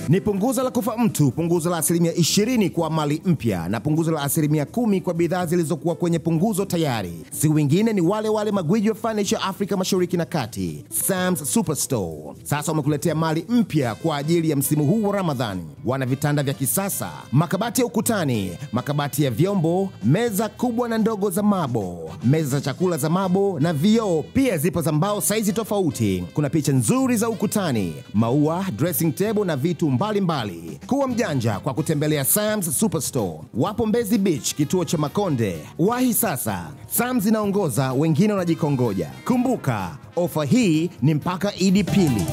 [SPEAKER 5] Ni punguzo la kufa mtu, punguzo la 20% kwa mali mpya na punguzo la 10% kwa bidhaa zilizokuwa kwenye punguzo tayari. Si wengine ni wale magwiji wa furniture Afrika Mashariki na Kati, Sam's Superstore. Sasa wamekuletea mali mpya kwa ajili ya msimu huu wa Ramadhani. Wana vitanda vya kisasa, makabati ya ukutani, makabati ya vyombo, meza kubwa na ndogo za mabo, meza za chakula za mabo na vioo. Pia zipo za mbao saizi tofauti. Kuna picha nzuri za ukutani, maua, dressing table na vitu mbalimbali. Kuwa mjanja kwa kutembelea Sam's Superstore. Wapo Mbezi Beach, kituo cha Makonde. Wahi sasa. Sam's inaongoza, wengine wanajikongoja. Kumbuka, ofa hii ni mpaka Idi Pili.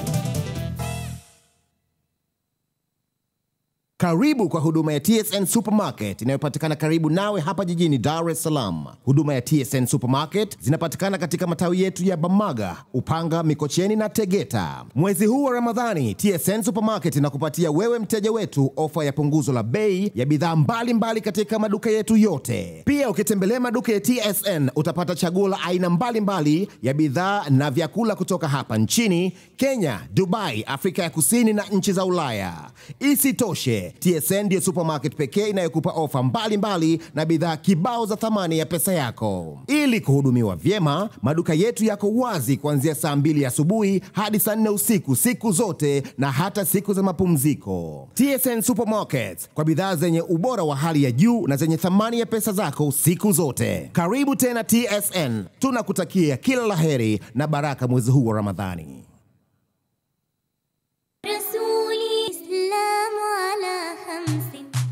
[SPEAKER 5] Karibu kwa huduma ya TSN Supermarket inayopatikana karibu nawe hapa jijini Dar es Salaam. Huduma ya TSN Supermarket zinapatikana katika matawi yetu ya Bamaga, Upanga, Mikocheni na Tegeta. Mwezi huu wa Ramadhani, TSN Supermarket inakupatia wewe mteja wetu ofa ya punguzo la bei ya bidhaa mbalimbali katika maduka yetu yote. Pia ukitembelea maduka ya TSN utapata chaguo la aina mbalimbali ya bidhaa na vyakula kutoka hapa nchini, Kenya, Dubai, Afrika ya Kusini na nchi za Ulaya. Isitoshe, TSN ndio supermarket pekee inayokupa ofa mbalimbali na bidhaa kibao za thamani ya pesa yako. Ili kuhudumiwa vyema, maduka yetu yako wazi kuanzia saa 2 asubuhi hadi saa 4 usiku siku zote na hata siku za mapumziko. TSN Supermarket, kwa bidhaa zenye ubora wa hali ya juu na zenye thamani ya pesa zako siku zote. Karibu tena TSN. Tunakutakia kila laheri na baraka mwezi huu wa Ramadhani.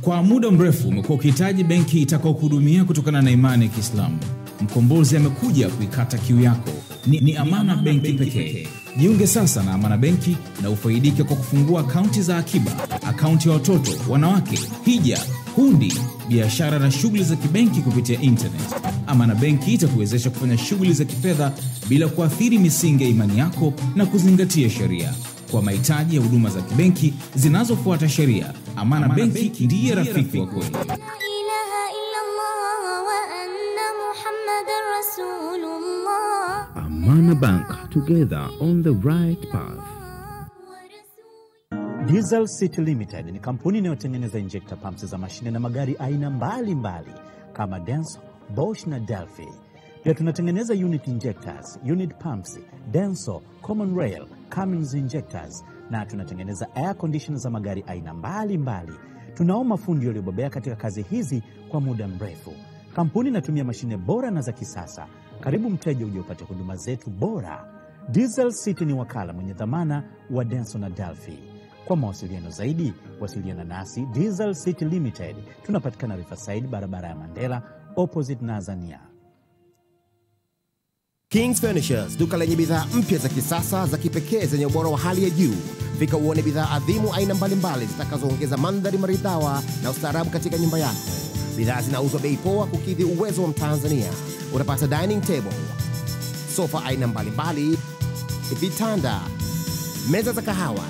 [SPEAKER 6] Kwa muda mrefu umekuwa ukihitaji benki itakayokuhudumia kutokana na imani ya Kiislamu. Mkombozi amekuja kuikata kiu yako. Ni Amana Benki pekee. Jiunge sasa na Amana Benki na ufaidike kwa kufungua akaunti za akiba, akaunti ya watoto, wanawake, hija, hundi, biashara na shughuli za kibenki kupitia internet. Amana Benki itakuwezesha kufanya shughuli za kifedha bila kuathiri misingi ya imani yako na kuzingatia sheria. Kwa mahitaji ya huduma za kibenki zinazofuata sheria, Amana Benki ndiye rafiki wa kweli.
[SPEAKER 7] Amana Bank, together on the right path.
[SPEAKER 8] Diesel City Limited ni kampuni inayotengeneza injector pumps za mashine na magari aina mbalimbali kama Denso, Bosch na Delphi. Pia tunatengeneza unit injectors, unit pumps, Denso, Common Rail, Cummins injectors, na tunatengeneza air conditioners za magari aina mbalimbali. Tunao mafundi waliobobea katika kazi hizi kwa muda mrefu. Kampuni inatumia mashine bora na za kisasa. Karibu mteja uje upate huduma zetu bora. Diesel City ni wakala mwenye dhamana wa Denso na Delphi. Kwa mawasiliano zaidi, wasiliana nasi Diesel City Limited. Tunapatikana Riverside, barabara ya Mandela, opposite Nazania.
[SPEAKER 5] Kings Furnitures, duka lenye bidhaa mpya za kisasa za kipekee zenye ubora wa hali ya juu. Fika uone bidhaa adhimu aina mbalimbali zitakazoongeza mandhari maridhawa na ustaarabu katika nyumba yako. Bidhaa zinauzwa bei poa kukidhi uwezo wa Mtanzania. Utapata dining table, sofa aina mbalimbali, vitanda, meza za kahawa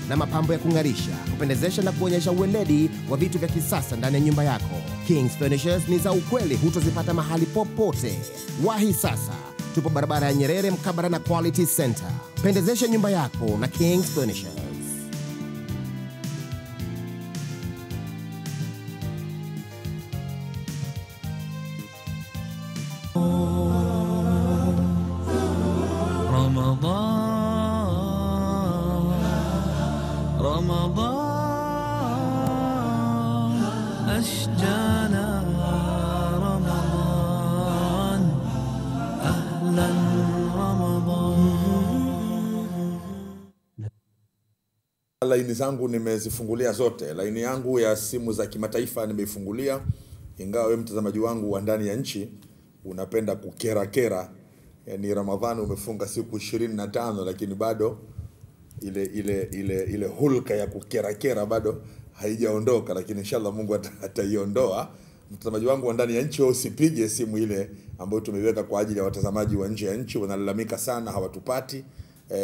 [SPEAKER 5] na mapambo ya kung'arisha, kupendezesha na kuonyesha uweledi wa vitu vya kisasa ndani ya nyumba yako. Kings Furnitures ni za ukweli, hutozipata mahali popote. Wahi sasa. Tupo barabara ya Nyerere mkabara na Quality Center. Pendezesha nyumba yako na Kings Furnitures.
[SPEAKER 1] رمضان أشجانا رمضان أهلا رمضان.
[SPEAKER 2] Laini zangu nimezifungulia zote. Laini yangu ya simu za kimataifa nimeifungulia, ingawa wewe mtazamaji wangu wa ndani ya nchi unapenda kukera. Yani Ramadhani umefunga siku 25 lakini bado ile hulka ya kukera bado haijaondoka, lakini inshallah Mungu ataiondoa. Mtazamaji wangu wa ndani ya nchi, usipige simu ile ambayo tumeiweka kwa ajili ya watazamaji wa nje ya nchi, wanalalamika sana hawatupati.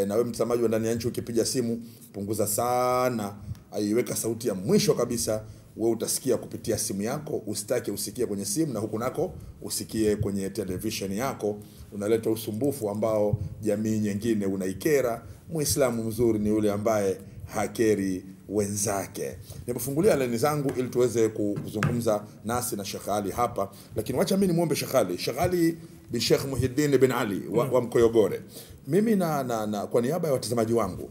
[SPEAKER 2] Na wewe mtazamaji wa ndani ya nchi, ukipiga simu punguza sana, aiweka sauti ya mwisho kabisa. Wewe utasikia kupitia simu yako, usitake usikie kwenye simu, na huku nako usikie kwenye television yako. Unaleta usumbufu ambao jamii nyingine unaikera. Muislamu mzuri ni yule ambaye hakeri wenzake. Nimefungulia laini zangu ili tuweze kuzungumza nasi na Sheikh Ali hapa, lakini wacha mimi nimuombe Sheikh Ali. Sheikh Ali bi Sheikh Muhiddin bin Ali wa Mkoyogore. Mimi na kwa niaba ya watazamaji wangu,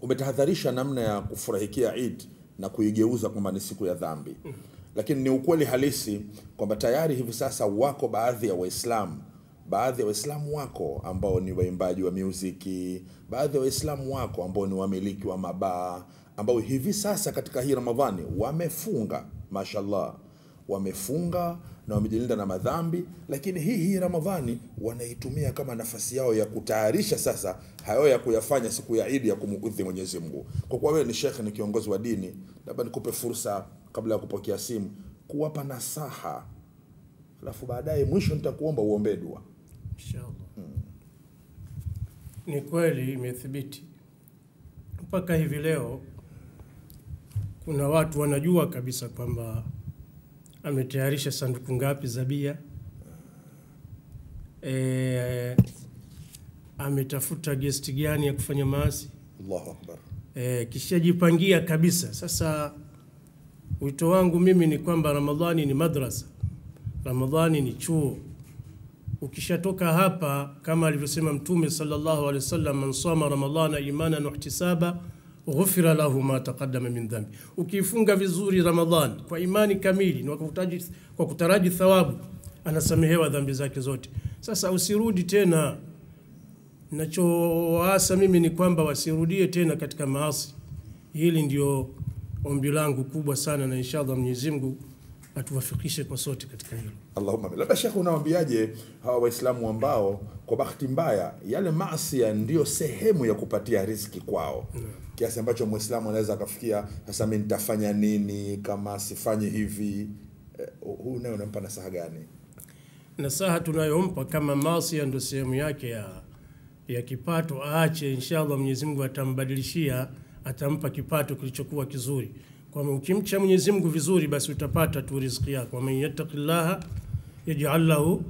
[SPEAKER 2] umetahadharisha namna ya kufurahikia Eid na kuigeuza kwamba ni siku ya dhambi. Lakini ni ukweli halisi kwamba tayari hivi sasa wako baadhi ya Waislamu baadhi ya Waislamu wako ambao ni waimbaji wa muziki, baadhi ya Waislamu wako ambao ni wamiliki wa mabaa, ambao hivi sasa katika hii Ramadhani wamefunga, mashallah, wamefunga na wamejilinda na madhambi, lakini hii Ramadhani wanaitumia kama nafasi yao ya kutayarisha sasa hayo ya kuyafanya siku ya Eid ya kumuudhi Mwenyezi Mungu. Kwa kuwa wewe ni shekhe, ni kiongozi wa dini, labda nikupe fursa kabla ya kupokea simu kuwapa nasaha, alafu baadaye mwisho nitakuomba uombe dua
[SPEAKER 3] inshallah. Ni kweli imethibiti mpaka hivi leo kuna watu wanajua kabisa kwamba ametayarisha sanduku ngapi za bia, ametafuta guest gani ya kufanya maasi.
[SPEAKER 2] Allahu Akbar.
[SPEAKER 3] Kisha jipangia kabisa. Sasa wito wangu mimi ni kwamba Ramadhani ni madrasa, Ramadhani ni chuo. Ukishatoka hapa kama alivyosema Mtume sallallahu alaihi wasallam, man sama ramadhana imanan wa ihtisaba ghufira lahu ma taqaddama min dhanbi. Ukifunga vizuri Ramadhani kwa imani kamili na kwa kutaraji thawabu, anasamehewa dhambi zake zote. Sasa usirudi tena. Ninachowaasa mimi ni kwamba wasirudie tena katika maasi. Hili ndio ombi langu kubwa sana, na inshallah Mwenyezi Mungu atuwafikishe kwa sote katika hilo.
[SPEAKER 2] Allahumma. Labda Sheikh, unawaambiaje hawa Waislamu ambao kwa bahati mbaya yale maasi ndio sehemu ya kupatia riziki kwao? Kiasi ambacho Muislamu anaweza akafikia sasa mimi nitafanya nini kama sifanyi hivi? Huu nayo unampa nasaha gani?
[SPEAKER 3] Nasaha tunayompa, kama maasi ndio sehemu yake ya kipato, aache. Inshallah Mwenyezi Mungu atambadilishia, atampa kipato kilichokuwa kizuri. Kwa ukimcha Mwenyezi Mungu vizuri, basi utapata tu riziki yako. Man yattaqillaha yaj'al lahu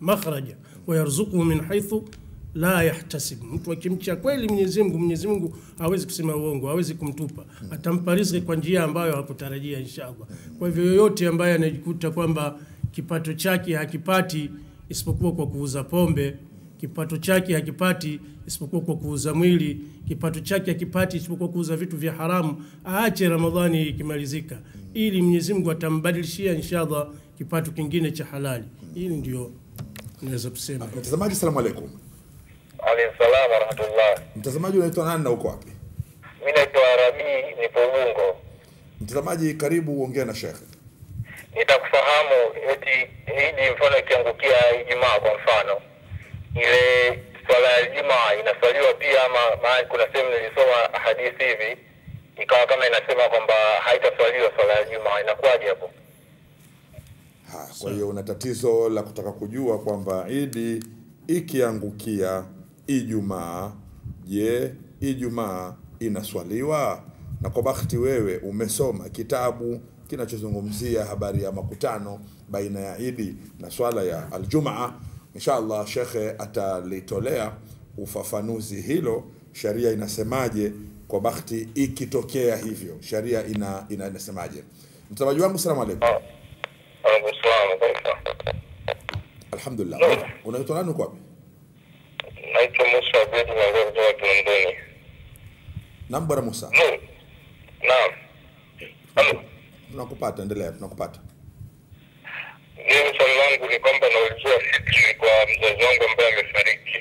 [SPEAKER 3] makhraja wa yarzuquhu min haythu la yahtasib. Mtu akimcha kweli Mwenyezi Mungu hawezi kusema uongo, hawezi kumtupa. Atampa riziki kwa njia ambayo hakutarajia inshallah. Kwa hivyo yoyote ambaye anajikuta kwamba kipato chake hakipati isipokuwa kwa kuuza pombe, kipato chake hakipati isipokuwa kwa kuuza mwili, kipato chake hakipati isipokuwa kuuza vitu vya haramu, aache Ramadhani ikimalizika, ili Mwenyezi Mungu atambadilishia inshallah kipato kingine cha halali. Hili ndio naweza kusema.
[SPEAKER 2] Mtazamaji, asalamu alaykum.
[SPEAKER 9] Alaykum salaam wa rahmatullah.
[SPEAKER 2] Mtazamaji, unaitwa nani na uko wapi?
[SPEAKER 9] Mimi naitwa Rabi, nipo Ubungo.
[SPEAKER 2] Mtazamaji, karibu uongee na Sheikh.
[SPEAKER 9] Nitakufahamu eti hii mfano ikiangukia Ijumaa kwa mfano, ile swala ya Ijumaa inaswaliwa pia ama maana kuna sehemu nilisoma hadithi hivi ikawa kama inasema kwamba haitaswaliwa swala ya Ijumaa, inakuwaje hapo?
[SPEAKER 2] Kwa hiyo una tatizo la kutaka kujua kwamba Idi ikiangukia Ijumaa, je, Ijumaa inaswaliwa? Na kwa bahati wewe umesoma kitabu kinachozungumzia habari ya makutano baina ya Idi na swala ya Aljumaa, inshallah Shekhe atalitolea ufafanuzi hilo, sharia inasemaje kwa bahati ikitokea hivyo, sharia inasemaje. Mtazamaji wangu, asalamu alaykum. Alhamdulillah. Unaitwa nani uko wapi?
[SPEAKER 9] Naitwa Musa Abedi na kutoka Kinondoni.
[SPEAKER 2] Naam bwana Musa.
[SPEAKER 9] Naam.
[SPEAKER 2] Tunakupata, endelea, tunakupata.
[SPEAKER 9] Mimi swali langu ni kwamba naulizia fitri kwa mzazi wangu ambaye amefariki.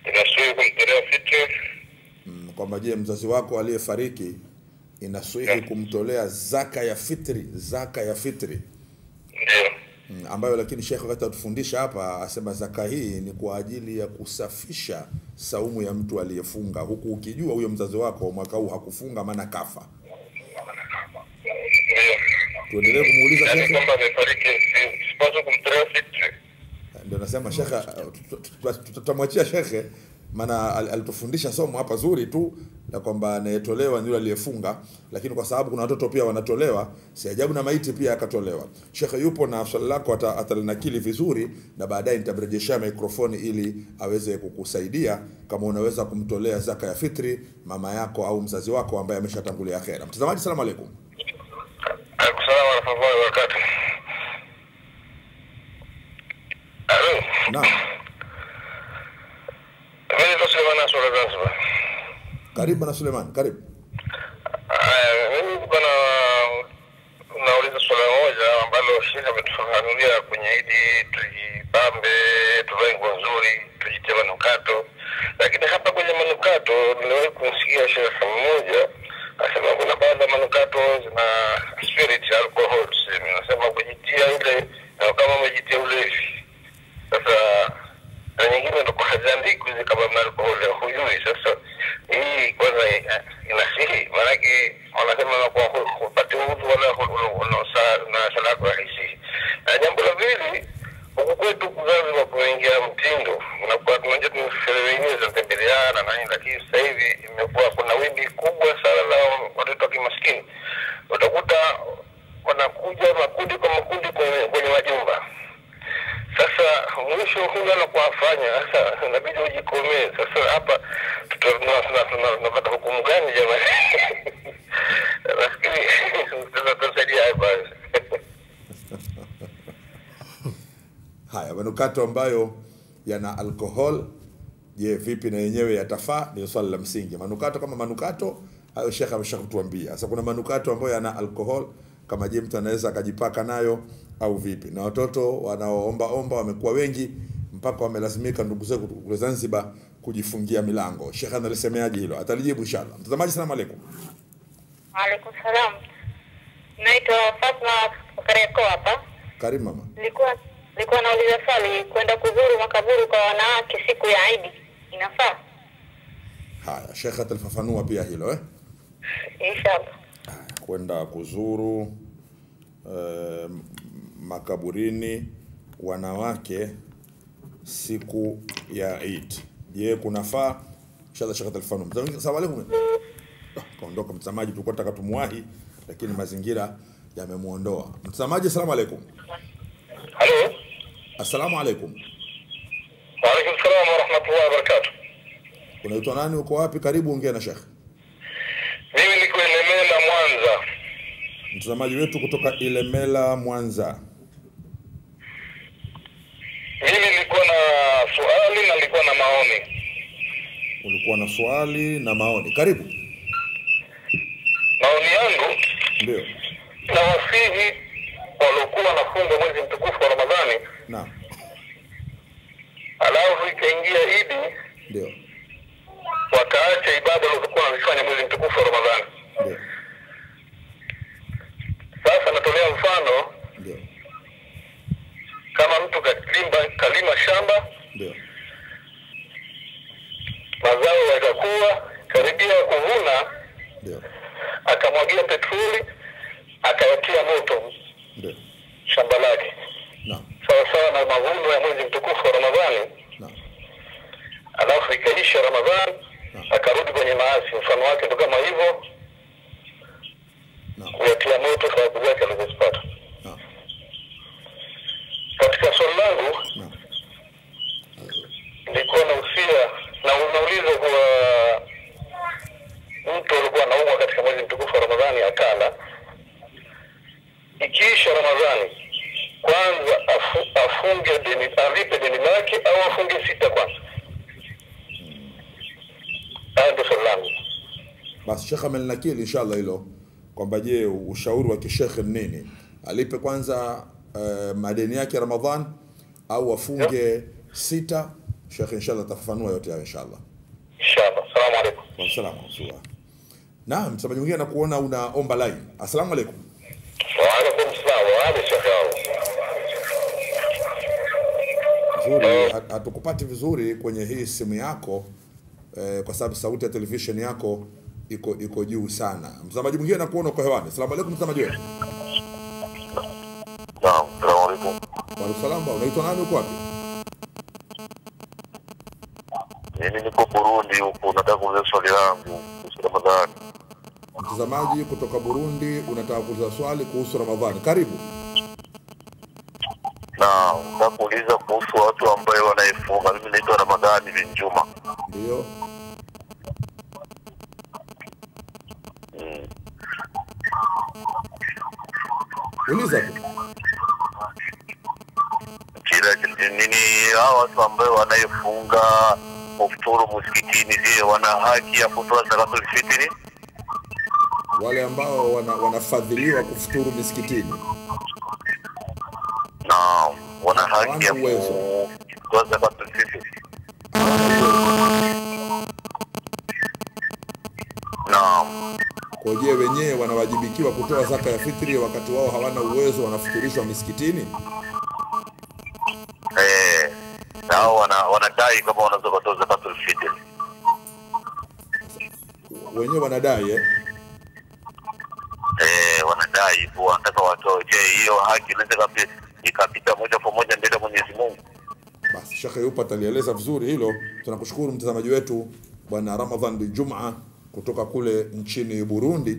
[SPEAKER 9] Inaswihi kumtolea fitri?
[SPEAKER 2] Kwamba je, mzazi wako aliyefariki inaswihi kumtolea zaka ya fitri? Zaka ya fitri.
[SPEAKER 9] Ndio.
[SPEAKER 2] Ambayo lakini Sheikh wakati atufundisha hapa asema zaka hii ni kwa ajili ya kusafisha saumu ya mtu aliyefunga, huku ukijua huyo mzazi wako mwaka huu hakufunga maana kafa. Tuendelee kumuuliza Sheikh
[SPEAKER 9] kwamba amefariki sipaswa kumtolea fitri.
[SPEAKER 2] Ndio nasema Sheikh tutamwachia Sheikh, maana alitufundisha somo hapa zuri tu la kwamba anayetolewa ni yule aliyefunga, lakini kwa sababu kuna watoto pia wanatolewa, si ajabu na maiti pia akatolewa. Sheikh yupo na swali lako atalinakili vizuri, na baadaye nitamrejeshia mikrofoni ili aweze kukusaidia kama unaweza kumtolea zaka ya fitri mama yako au mzazi wako ambaye ameshatangulia akhera. Mtazamaji, asalamu alaykum.
[SPEAKER 9] Alaykum salaam wa rahmatullahi wa barakatuh.
[SPEAKER 2] Naam. Karibu na Suleiman, karibu.
[SPEAKER 9] Mimi kuna nauliza swali moja ambalo Sheikh ametufafanulia kwenye Idi tujipambe, tuvae na kama umejitia ulevi. Sasa na nyingine ndo kwa hazandiki hizi kama alcohol hujui. Sasa hii kwanza inasihi, maanake wanasema kwa kupata udhu wala na salatu rahisi. Na jambo la pili, huku kwetu Zanzibar kuingia mtindo, unakuwa tunajua tunasherehe wenyewe za kutembeleana na nini, lakini sasa hivi imekuwa kuna wimbi kubwa sana la watoto wa kimaskini. Utakuta wanakuja makundi kwa makundi kwenye majumba. Sasa mwisho huyo anakuwafanya, sasa inabidi ujikomee. Sasa hapa tunapata hukumu gani jamani? Nafikiri tutasaidia hapa.
[SPEAKER 2] Haya, manukato ambayo yana alcohol, je, vipi na yenyewe yatafaa? Ni swali la msingi. Manukato kama manukato hayo Sheikh ameshakutuambia. Sasa kuna manukato ambayo yana alcohol, kama je mtu anaweza akajipaka nayo au vipi? Na watoto wanaoomba wamekuwa wengi mpaka wamelazimika ndugu zetu kule Zanzibar kujifungia milango. Sheikh analisemeaje hilo? Atalijibu inshallah. Mtazamaji, salamu alaykum.
[SPEAKER 10] Wa alaykum salam. Naitwa Fatma Kareko hapa.
[SPEAKER 2] Karibu mama.
[SPEAKER 10] Nilikuwa nauliza swali, kwenda kuzuru makaburi kwa wanawake siku ya Eid inafaa?
[SPEAKER 2] Haya, Sheikh atalifafanua pia hilo
[SPEAKER 10] Inshallah.
[SPEAKER 2] Kwenda kuzuru makaburini wanawake siku ya Eid, je, kunafaa? Inshallah Sheikh atalifafanua. Asalamu alaykum. Kaondoka mtazamaji, tulikuwa tunataka tumuwahi lakini mazingira yamemuondoa. Mtazamaji, asalamu alaykum.
[SPEAKER 9] Hello.
[SPEAKER 2] Assalamu alaykum.
[SPEAKER 9] Wa alaykum salaam wa rahmatullahi wa barakatuh.
[SPEAKER 2] Unaitwa nani, uko wapi? Karibu, ongea na Sheikh.
[SPEAKER 9] Mimi niko Ilemela, Mwanza.
[SPEAKER 2] Mtazamaji wetu kutoka Ilemela, Mwanza.
[SPEAKER 9] Mimi nilikuwa na swali na nilikuwa na maoni.
[SPEAKER 2] Ulikuwa na swali na maoni, karibu.
[SPEAKER 9] Maoni yangu
[SPEAKER 2] ndio
[SPEAKER 9] na wasihi waliokuwa wanafunga mwezi mtukufu wa Ramadhani,
[SPEAKER 2] naam,
[SPEAKER 9] alafu ikaingia Eid,
[SPEAKER 2] ndio
[SPEAKER 9] wakaacha ibada walizokuwa wanafanya mwezi mtukufu wa Ramadhani.
[SPEAKER 2] Ndio.
[SPEAKER 9] Sasa natolea mfano,
[SPEAKER 2] ndio,
[SPEAKER 9] kama mtu kalima shamba,
[SPEAKER 2] ndio,
[SPEAKER 9] mazao yakakuwa karibia kuvuna,
[SPEAKER 2] ndio,
[SPEAKER 9] akamwagia petroli, akayatia moto,
[SPEAKER 2] ndio,
[SPEAKER 9] shamba lake,
[SPEAKER 2] naam,
[SPEAKER 9] sawa sawa na mavuno ya mwezi mtukufu wa Ramadhani,
[SPEAKER 2] naam,
[SPEAKER 9] alafu ikaisha Ramadhani, akarudi kwenye maasi, mfano wake ndo kama hivyo, kuyatia moto sababu zake alizozipata. Katika swali langu nilikuwa nausia na unauliza kwa mtu alikuwa anaumwa katika mwezi mtukufu wa Ramadhani akala, ikiisha Ramadhani kwanza afunge deni, alipe deni lake au afunge sita kwanza? Ndio swali langu.
[SPEAKER 2] Basi Sheikh amenakili inshallah hilo kwamba je, ushauri wa kishekhe nini? Alipe kwanza madeni yake Ramadhan au afunge sita? Sheikh inshallah tafafanua yote hayo inshallah.
[SPEAKER 9] Inshallah. Asalamu alaykum.
[SPEAKER 2] Wa salamu alaykum. Naam, msamaji mwingine anakuona unaomba line. Asalamu alaykum.
[SPEAKER 9] Wa alaykum salaam wa rahmatullahi.
[SPEAKER 2] Nzuri, hatukupati vizuri kwenye hii simu yako kwa sababu sauti ya television yako iko juu sana. Msamaji mwingine anakuona uko hewani. Asalamu alaykum msamaji wetu.
[SPEAKER 9] Naam, asalamu alaykum.
[SPEAKER 2] Wa alaykum salaam. Unaitwa nani, uko wapi?
[SPEAKER 9] Mimi niko Burundi huko, nataka kuuliza swali langu kuhusu Ramadhani.
[SPEAKER 2] Mtazamaji kutoka Burundi, unataka kuuliza swali kuhusu Ramadhani. Karibu.
[SPEAKER 9] Na nataka kuuliza kuhusu watu ambao wanaifunga. Mimi naitwa Ramadhani bin Juma.
[SPEAKER 2] Ndio. Uliza tu.
[SPEAKER 9] Kila nini hao watu ambao wanaifunga kufuturu msikitini, je, wana haki ya kutoa zakatul fitri?
[SPEAKER 2] Wale ambao wanafadhiliwa kufuturu misikitini,
[SPEAKER 9] na wana haki ya kutoa zakatul fitri. Naam.
[SPEAKER 2] Kwa hiyo wenyewe wanawajibikiwa kutoa zaka ya fitri wakati wao hawana uwezo, wanafuturishwa misikitini?
[SPEAKER 11] Nao wanadai kama wanaweza kutoa zakatul fitr.
[SPEAKER 2] Wenyewe wanadai
[SPEAKER 11] wanadai wanataka watoe. Je, hiyo haki inaweza ikapita moja kwa moja mbele ya Mwenyezi Mungu?
[SPEAKER 2] Basi Sheikh yupo atalieleza vizuri hilo. Tunakushukuru mtazamaji wetu Bwana Ramadhan bin Juma kutoka kule nchini Burundi.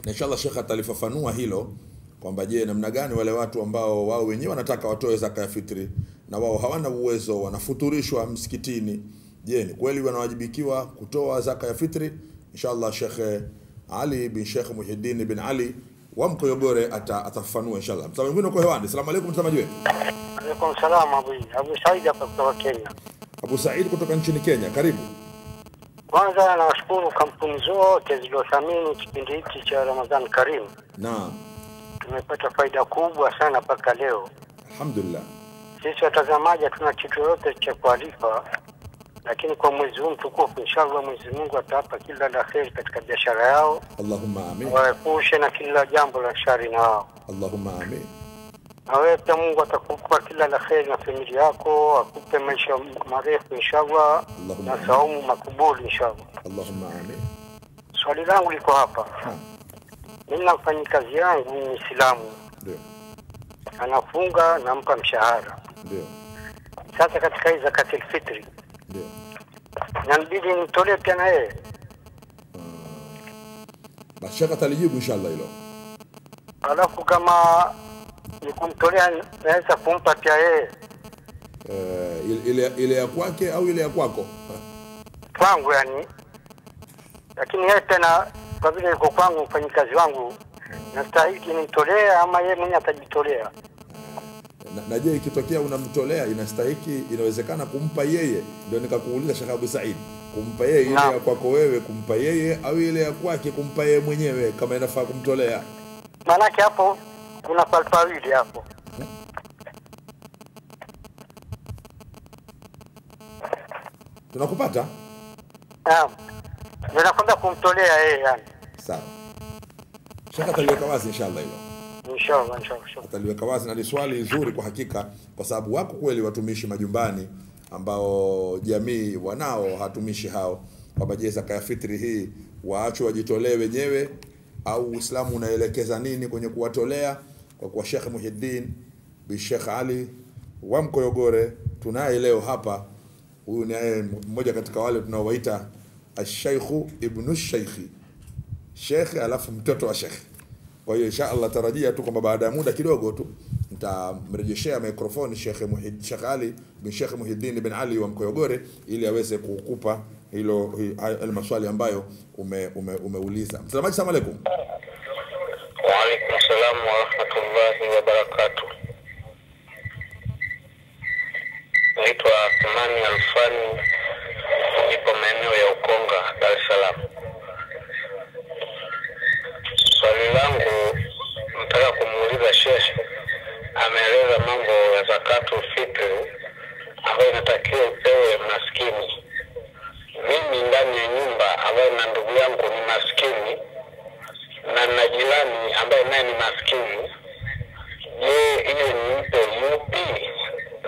[SPEAKER 2] Na inshallah Sheikh atalifafanua hilo kwamba je, namna gani wale watu ambao wao wenyewe wanataka watoe zaka ya fitri na wao hawana uwezo, wanafuturishwa msikitini, je, ni kweli wanawajibikiwa kutoa zaka ya fitri? Inshallah Sheikh Ali bin Sheikh Muhyiddin bin Ali wa Mkoyogore atafafanua inshallah. Mtazamaji mwingine uko hewani. Asalamu alaykum mtazamaji wetu.
[SPEAKER 12] Alaykum salaam Abu Said hapa kutoka Kenya.
[SPEAKER 2] Abu Said kutoka nchini Kenya, karibu.
[SPEAKER 12] Kwanza nawashukuru kampuni zote zilizothamini kipindi hiki cha Ramadhan Karim.
[SPEAKER 2] Naam.
[SPEAKER 12] Tumepata faida kubwa sana mpaka leo.
[SPEAKER 2] Alhamdulillah.
[SPEAKER 12] Sisi watazamaji hatuna kitu yote cha kualifa, lakini kwa mwezi huu mtukufu inshallah Mwenyezi Mungu atawapa kila la kheri katika biashara yao.
[SPEAKER 2] Allahumma amin.
[SPEAKER 12] Waepushe na kila jambo la shari na wao.
[SPEAKER 2] Allahumma amin.
[SPEAKER 12] Na wewe pia Mungu atakupa kila la kheri na familia yako, akupe maisha marefu inshallah na saumu makubuli inshallah.
[SPEAKER 2] Allahumma amin.
[SPEAKER 12] Swali langu liko hapa. Mimi nafanya kazi yangu ni Muislamu.
[SPEAKER 2] Ndio.
[SPEAKER 12] Anafunga nampa mshahara.
[SPEAKER 2] Ndio.
[SPEAKER 12] Sasa katika hii zakatul fitri.
[SPEAKER 2] Ndio.
[SPEAKER 12] Inabidi nitolee pia na yeye.
[SPEAKER 2] Basi Sheikh atalijibu inshallah hilo.
[SPEAKER 12] Alafu kama nikumtolea naweza kumpa pia yeye.
[SPEAKER 2] Ile ya kwake au ile ya kwako?
[SPEAKER 12] Kwangu yani. Lakini yeye tena kwa vile yuko kwangu mfanyikazi wangu nastahili nimtolee ama yeye mwenyewe atajitolea?
[SPEAKER 2] Na je, ikitokea unamtolea inastahili, inawezekana kumpa yeye? Ndio nikakuuliza Sheikh Abu Said, kumpa yeye ile ya kwako wewe kumpa yeye au ile ya kwake kumpa yeye mwenyewe kama inafaa kumtolea?
[SPEAKER 12] Maana hapo kuna falsafili hapo.
[SPEAKER 2] Tunakupata?
[SPEAKER 12] Ninakwenda kumtolea yeye yani.
[SPEAKER 2] Sawa. Sheikh ataliweka wazi inshallah hilo.
[SPEAKER 12] Inshallah.
[SPEAKER 2] Ataliweka wazi, na ni swali zuri kwa hakika, kwa sababu wako kweli watumishi majumbani ambao jamii wanao hatumishi hao, kwamba je, zaka ya fitri hii waachwe wajitolee wenyewe au Uislamu unaelekeza nini kwenye kuwatolea? Kwa kuwa Sheikh Muhyiddin bin Sheikh Ali wa Mkoyogore tunaye leo hapa. Huyu ni mmoja katika wale tunaowaita Al-Sheikh ibn Sheikh, Sheikh alafu mtoto wa Sheikh. Kwa hiyo inshallah tarajia tu kwamba baada ya muda kidogo tu nitamrejeshea mikrofoni Sheikh Ali bin Sheikh Muhyiddin bin Ali wa Mkoyogore ili aweze kukupa hilo maswali ambayo umeuliza. Mtazamaji, asalamu alaykum.
[SPEAKER 9] Wa alaykum salaam wa rahmatullahi wa barakatuh. Naitwa Thmani Alfani, nipo maeneo ya Ukonga, Dar es Salaam. Swali langu nataka kumuuliza Sheikh, ameeleza mambo ya zakatul fitr ambayo inatakiwa upewe maskini. Mimi ndani ya nyumba ambayo na ndugu yangu ni maskini na na jirani ambaye naye ni maskini, je, hiyo nimpe yupi?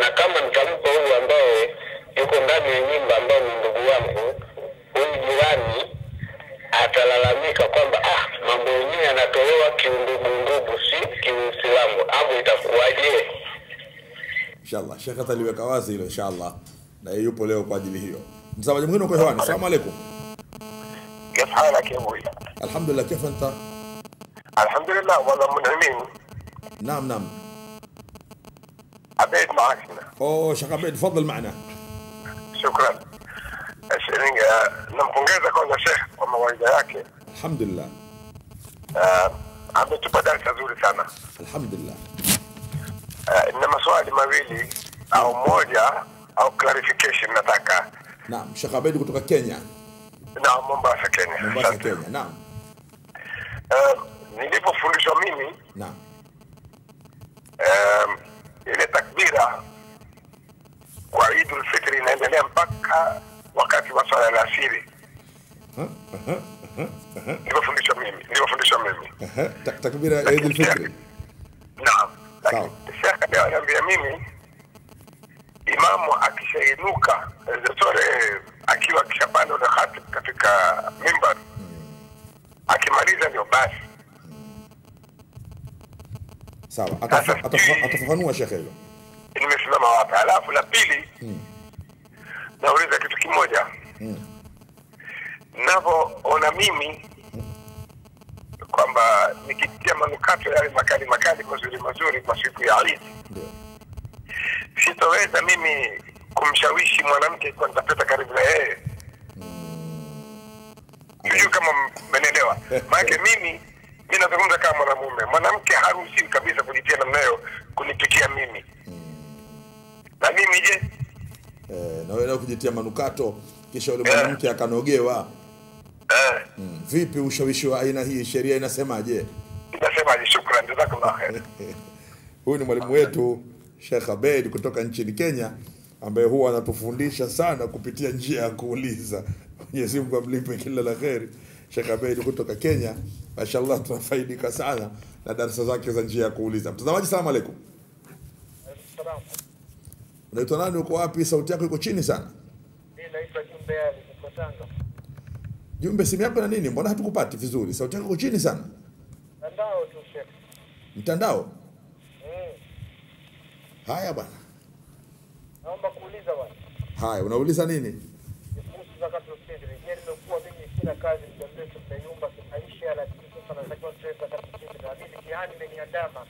[SPEAKER 9] Na kama nitampa huyu ambaye yuko ndani ya nyumba ambaye ni ndugu yangu, huyu jirani atalalamika kwamba mambo yenyewe yanatolewa kiundugu si kiuislamu, hapo itakuwaje?
[SPEAKER 2] Inshallah Sheikh ataliweka wazi hilo inshallah, na yeye yupo leo kwa ajili hiyo. Mtazamaji mwingine uko hewani. Asalamu alaykum.
[SPEAKER 13] كيف حالك يا ابوي؟
[SPEAKER 2] الحمد لله. كيف انت؟
[SPEAKER 13] الحمد لله والله منعمين.
[SPEAKER 2] نعم.
[SPEAKER 13] عبيد معك هنا.
[SPEAKER 2] شيخ عبيد تفضل معنا.
[SPEAKER 13] شكرا. nampongeza kwanza Sheikh kwa mawaidha yake.
[SPEAKER 2] Alhamdulillah.
[SPEAKER 13] Ametupa darasa zuri sana.
[SPEAKER 2] Alhamdulillah.
[SPEAKER 13] Nina maswali mawili au moja au clarification nataka.
[SPEAKER 2] Naam, Sheikh Abedi kutoka Kenya.
[SPEAKER 13] Naam, Mombasa Kenya.
[SPEAKER 2] Mombasa Kenya. Naam.
[SPEAKER 13] Nilipofundishwa mimi,
[SPEAKER 2] naam,
[SPEAKER 13] ile takbira kwa Eidul Fitri inaendelea mpaka wakati wa swala ya asiri. Nilipofundishwa mimi.
[SPEAKER 2] Takbira ya Eidul Fitri.
[SPEAKER 13] Naam. Sheikh ananiambia mimi imamu akishainuka akiwa kishapanda na khatib katika mimbar, akimaliza ndio basi.
[SPEAKER 2] Sawa, atafafanua shekhe hilo.
[SPEAKER 13] Nimesimama wapi? Alafu la pili, nauliza kitu kimoja. Navyoona mimi kwamba nikitia manukato yale makali mazuri kwa siku ya Eid, sitoweza mimi kumshawishi mwanamke kwa nitapeta karibu na yeye. Sijui kama mmenielewa. Maana mimi nazungumza kama mwanamume. Mwanamke haruhusiwi kabisa kujitia namna hiyo kunipikia mimi. Na mimi je?
[SPEAKER 2] Na wewe kujitia manukato kisha yule mwanamke akanogewa. Vipi ushawishi wa aina hii, sheria inasemaje?
[SPEAKER 13] Inasemaje? Shukrani, jazakallahu khair.
[SPEAKER 2] Huyu ni mwalimu wetu Sheikh Abeid kutoka nchini Kenya, ambaye huwa anatufundisha sana kupitia njia ya kuuliza. Mwenyezi Mungu amlipe kila la kheri Sheikh Abeid kutoka Kenya. Mashallah, tunafaidika sana na darasa zake za njia ya kuuliza. Mtazamaji, salamu alaykum.
[SPEAKER 14] Salaam.
[SPEAKER 2] Unaitwa nani, uko wapi? Sauti yako iko chini sana.
[SPEAKER 14] Mimi naitwa Jumbe Ali, niko Tanga.
[SPEAKER 2] Jumbe, simu yako na nini? Mbona hatukupati vizuri? Sauti yako iko chini sana.
[SPEAKER 14] Mtandao tu Sheikh.
[SPEAKER 2] Mtandao? Haya bwana.
[SPEAKER 14] Naomba kuuliza bwana.
[SPEAKER 2] Haya, unauliza nini?
[SPEAKER 14] Kuhusu zakatul fitr. Je, nimekuwa mimi sina kazi muda mrefu nimeyumba kimaisha, lakini sasa natakiwa nitoe zakatul fitr. Na mimi mtihani imeniandama.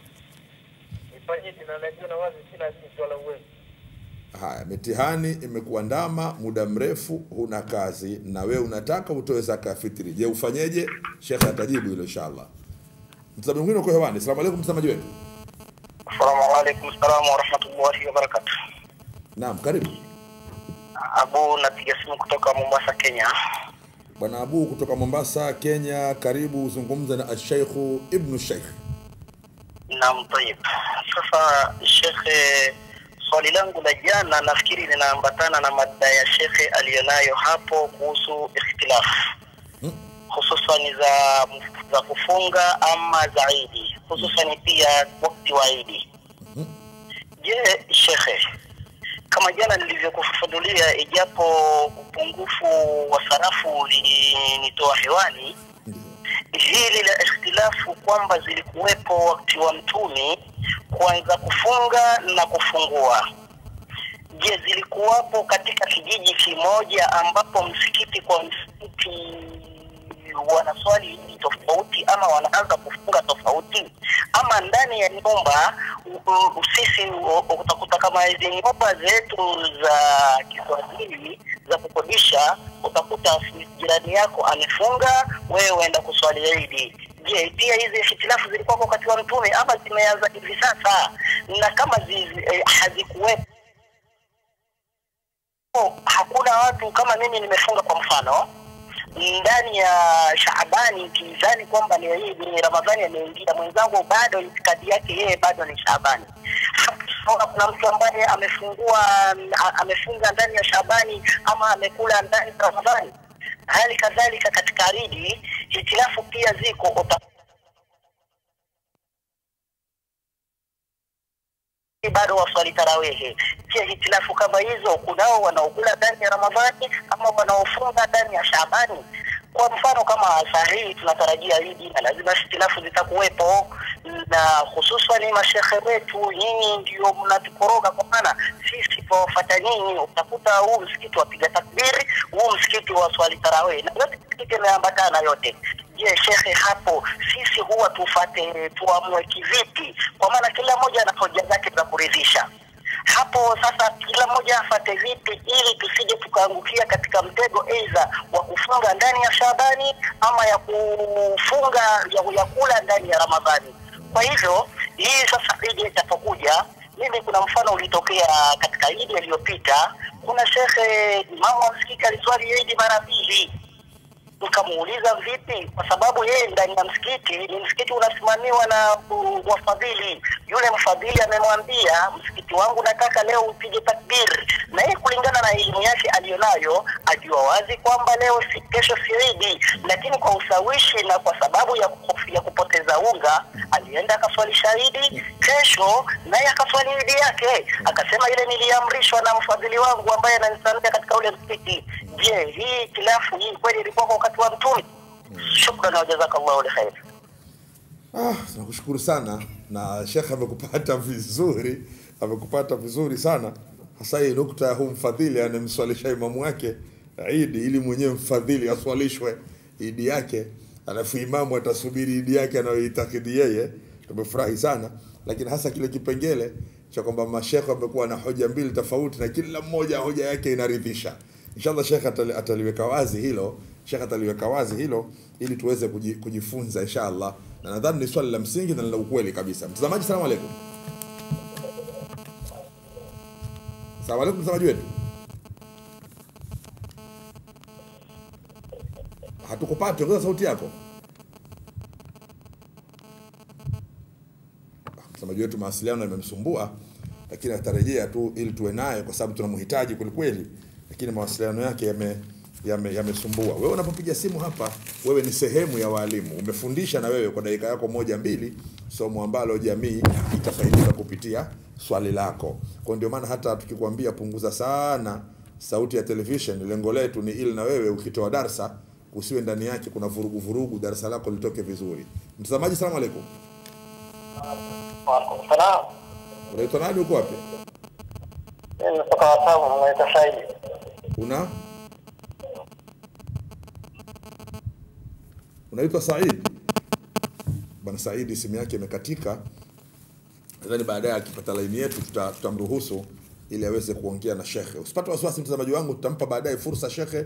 [SPEAKER 14] Nifanyeje? Na najua na wazi sina kitu wala uwezo.
[SPEAKER 2] Haya, mitihani imekuandama muda mrefu, huna kazi na wewe unataka utoe zaka fitri. Je, ufanyeje? Sheikh atajibu hilo inshallah. Mtazamaji mwingine uko hewani. Asalamu alaykum mtazamaji wetu.
[SPEAKER 15] Assalamu alaykum wa rahmatullahi wa barakatuh.
[SPEAKER 2] Naam, karibu.
[SPEAKER 15] Abu, napiga simu kutoka Mombasa, Kenya.
[SPEAKER 2] Bwana Abu kutoka Mombasa, Kenya, karibu uzungumze na Sheikh Ibn Sheikh.
[SPEAKER 15] Naam, tayeb. Sasa Sheikh, swali langu la jana nafikiri linaambatana na mada ya Sheikh aliyonayo hapo kuhusu ikhtilaf. Hususan za kufunga ama za Eid, hususan pia wakati wa Eid. Je, Sheikh, kama jana nilivyokufafanulia, ijapo upungufu wa sarafu nitoa hewani, hili la ikhtilafu kwamba zilikuwepo wakati wa Mtume kuanza kufunga na kufungua, je, zilikuwapo katika kijiji kimoja ambapo msikiti kwa msikiti wanaswali tofauti ama wanaanza kufunga tofauti, ama ndani ya nyumba sisi utakuta kama hizi nyumba zetu za Kiswahili za kukodisha, utakuta jirani yako amefunga, wewe uenda kuswali Eid. Je, pia hizi ikhtilafu zilikuwa wakati wa Mtume ama zimeanza hivi sasa? Na kama hazikuwepo, hakuna watu kama mimi nimefunga kwa mfano ndani ya Shaabani, kizani kwamba ni Eid, ni Ramadhani ameingia, mwenzangu bado itikadi yake yeye bado ni Shaabani. Kuna mtu ambaye amefunga ndani ya Shaabani ama amekula ndani ya Ramadhani. Hali kadhalika katika Eid hitilafu pia ziko. Bado waswali tarawehe. Je, hitilafu kama hizo kunao wanaokula ndani ya Ramadhani ama wanaofunga ndani ya Shaabani? Kwa mfano kama sahihi tunatarajia Eid na lazima hitilafu zitakuwepo, na hususan mashekhe wetu nyinyi ndio mnatukoroga, kwa maana sisi tuwafuata nyinyi. Utakuta huu msikiti wapiga takbiri, huu msikiti wa swali tarawih, na yote msikiti yameambatana yote. Je, shekhe, hapo sisi huwa tuamue kivipi? Kwa maana kila mmoja ana hoja zake za kuridhisha. Hapo sasa kila mmoja afate vipi ili tusije tukaangukia katika mtego aidha wa kufunga ndani ya Shaabani ama ya kufunga ya kula ndani ya Ramadhani. Kwa hivyo hii sasa Eid itapokuja, mimi kuna mfano ulitokea katika Eid iliyopita, kuna shekhe imamu wa msikiti aliswali Eid mara mbili. Nikamuuliza vipi, kwa sababu yeye ndani ya msikiti ni msikiti unasimamiwa na wafadhili. Yule mfadhili amemwambia msikiti wangu nataka leo upige takbir, na yeye kulingana na elimu yake aliyonayo ajua wazi kwamba leo kesho si Idi, lakini kwa usawishi na kwa sababu ya kupoteza unga alienda akaswali shahidi kesho, naye akaswali Idi yake, akasema ile niliamrishwa na mfadhili wangu ambaye ananisimamia katika ule msikiti. Je, hii khilafu hii kweli ilikuwa kwa wakati wa Mtume? Shukrani wa jazakallahu khair.
[SPEAKER 2] Nakushukuru sana, na Sheikh amekupata vizuri sana, hasa hii nukta ya huu mfadhili anemswalisha imamu wake Idi ili mwenyewe mfadhili aswalishwe Idi yake, alafu imamu atasubiri Idi yake anayoitakidi yeye. Tumefurahi sana, lakini hasa kile kipengele cha kwamba mashekhe wamekuwa na hoja mbili tofauti na kila mmoja hoja yake inaridhisha. Inshallah Sheikh ataliweka wazi hilo ili tuweze kujifunza inshallah, na nadhani ni swali la msingi na la ukweli kabisa. Mtazamaji, salamu alaykum. Salamu alaykum mtazamaji wetu. Hatukupati, ongeza sauti yako. Mtazamaji wetu mawasiliano yamemsumbua, lakini atarejea tu ili tuwe naye kwa sababu tunamhitaji kweli, lakini mawasiliano yake yamesumbua. Wewe unapopiga simu hapa, wewe ni sehemu ya walimu. Umefundisha na wewe kwa dakika yako 1-2 somo ambalo jamii itafaidika kupitia swali lako. Kwa ndio maana hata tukikwambia punguza sana sauti ya television, lengo letu ni ili na wewe ukitoa darasa usiwe ndani yake kuna vurugu, darasa lako litoke vizuri. Mtazamaji, salamu alaykum.
[SPEAKER 15] Wa alaykum salaam.
[SPEAKER 2] Unaitwa nani, uko wapi?
[SPEAKER 15] Mimi natoka Watamu, naitwa Saidi.
[SPEAKER 2] Unaitwa Said? Bwana Said simu yake imekatika. Nadhani baadaye akipata line yetu tutamruhusu ili aweze kuongea na shekhe. Usipate wasiwasi mtazamaji wangu, tutampa baadaye fursa shekhe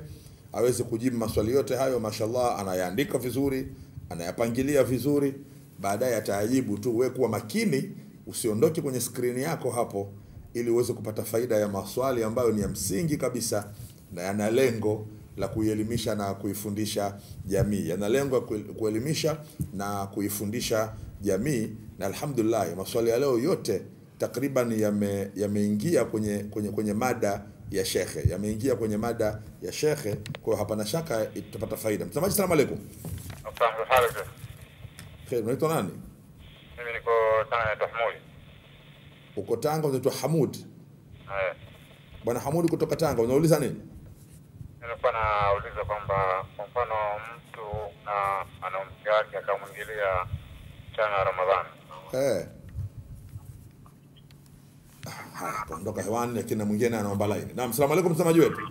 [SPEAKER 2] aweze kujibu maswali yote hayo. Mashallah anayaandika vizuri, anayapangilia vizuri, baadaye atayajibu tu. Wewe kuwa makini, usiondoke kwenye skrini yako hapo ili uweze kupata faida ya maswali ambayo ni ya msingi kabisa na yana lengo la kuelimisha na kuifundisha jamii. Yana lengo la kuelimisha na kuifundisha jamii, na alhamdulillah maswali ya leo yote takriban yameingia kwenye mada ya shekhe. Kwa hapana shaka itapata faida. Mtazamaji, salamu alaykum.
[SPEAKER 9] Asante.
[SPEAKER 2] Khair, unaitwa nani?
[SPEAKER 9] Mimi niko Tanga, naitwa Hamud.
[SPEAKER 2] Uko Tanga, unaitwa Hamud? Bwana Hamud kutoka Tanga, unauliza nini?
[SPEAKER 9] Nilikuwa nauliza kwamba kwa mfano mtu ana mke wake akamwingilia mchana wa Ramadhani.
[SPEAKER 2] Ondoka hewani, lakini mwingine anaomba line. Naam, salamu alaykum mtazamaji wetu.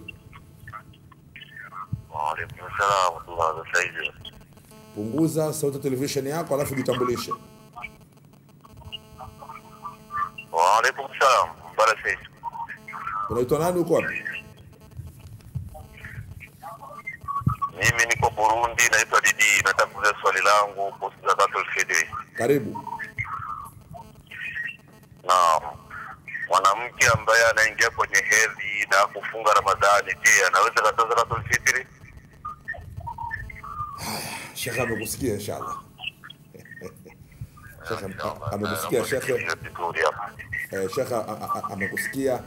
[SPEAKER 11] Wa alaykum salaam wa rahmatullahi wa barakatuh.
[SPEAKER 2] Punguza sauti ya television yako alafu jitambulishe.
[SPEAKER 11] Wa alaykum salaam barakatuh.
[SPEAKER 2] Unaitwa nani, uko wapi?
[SPEAKER 11] Mimi niko Burundi, naitwa Didi. Nataka kuuliza swali langu kuhusu zakatul fitri.
[SPEAKER 2] Karibu.
[SPEAKER 11] Naam. Mwanamke ambaye anaingia kwenye hedhi na kufunga Ramadhani, je, anaweza kutoa zakatul fitri?
[SPEAKER 2] Sheikh amekusikia inshallah. Sheikh amekusikia Sheikh. Sheikh amekusikia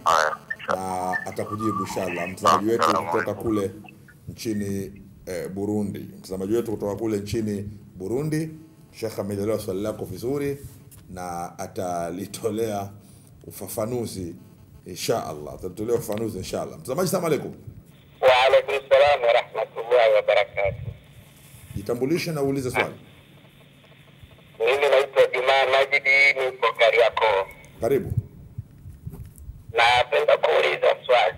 [SPEAKER 2] na atakujibu inshallah. Mtazamaji wetu kutoka kule nchini Burundi, Sheikh ameelewa swali lako vizuri na atalitolea ufafanuzi inshallah. Mtazamaji, salamu alaykum.
[SPEAKER 9] Wa alaykum salaam wa rahmatullahi wa barakatuh.
[SPEAKER 2] Jitambulishe na uulize swali.
[SPEAKER 9] Mimi naitwa Juma Majidi, niko Kariakoo.
[SPEAKER 2] Karibu.
[SPEAKER 9] Napenda kuuliza swali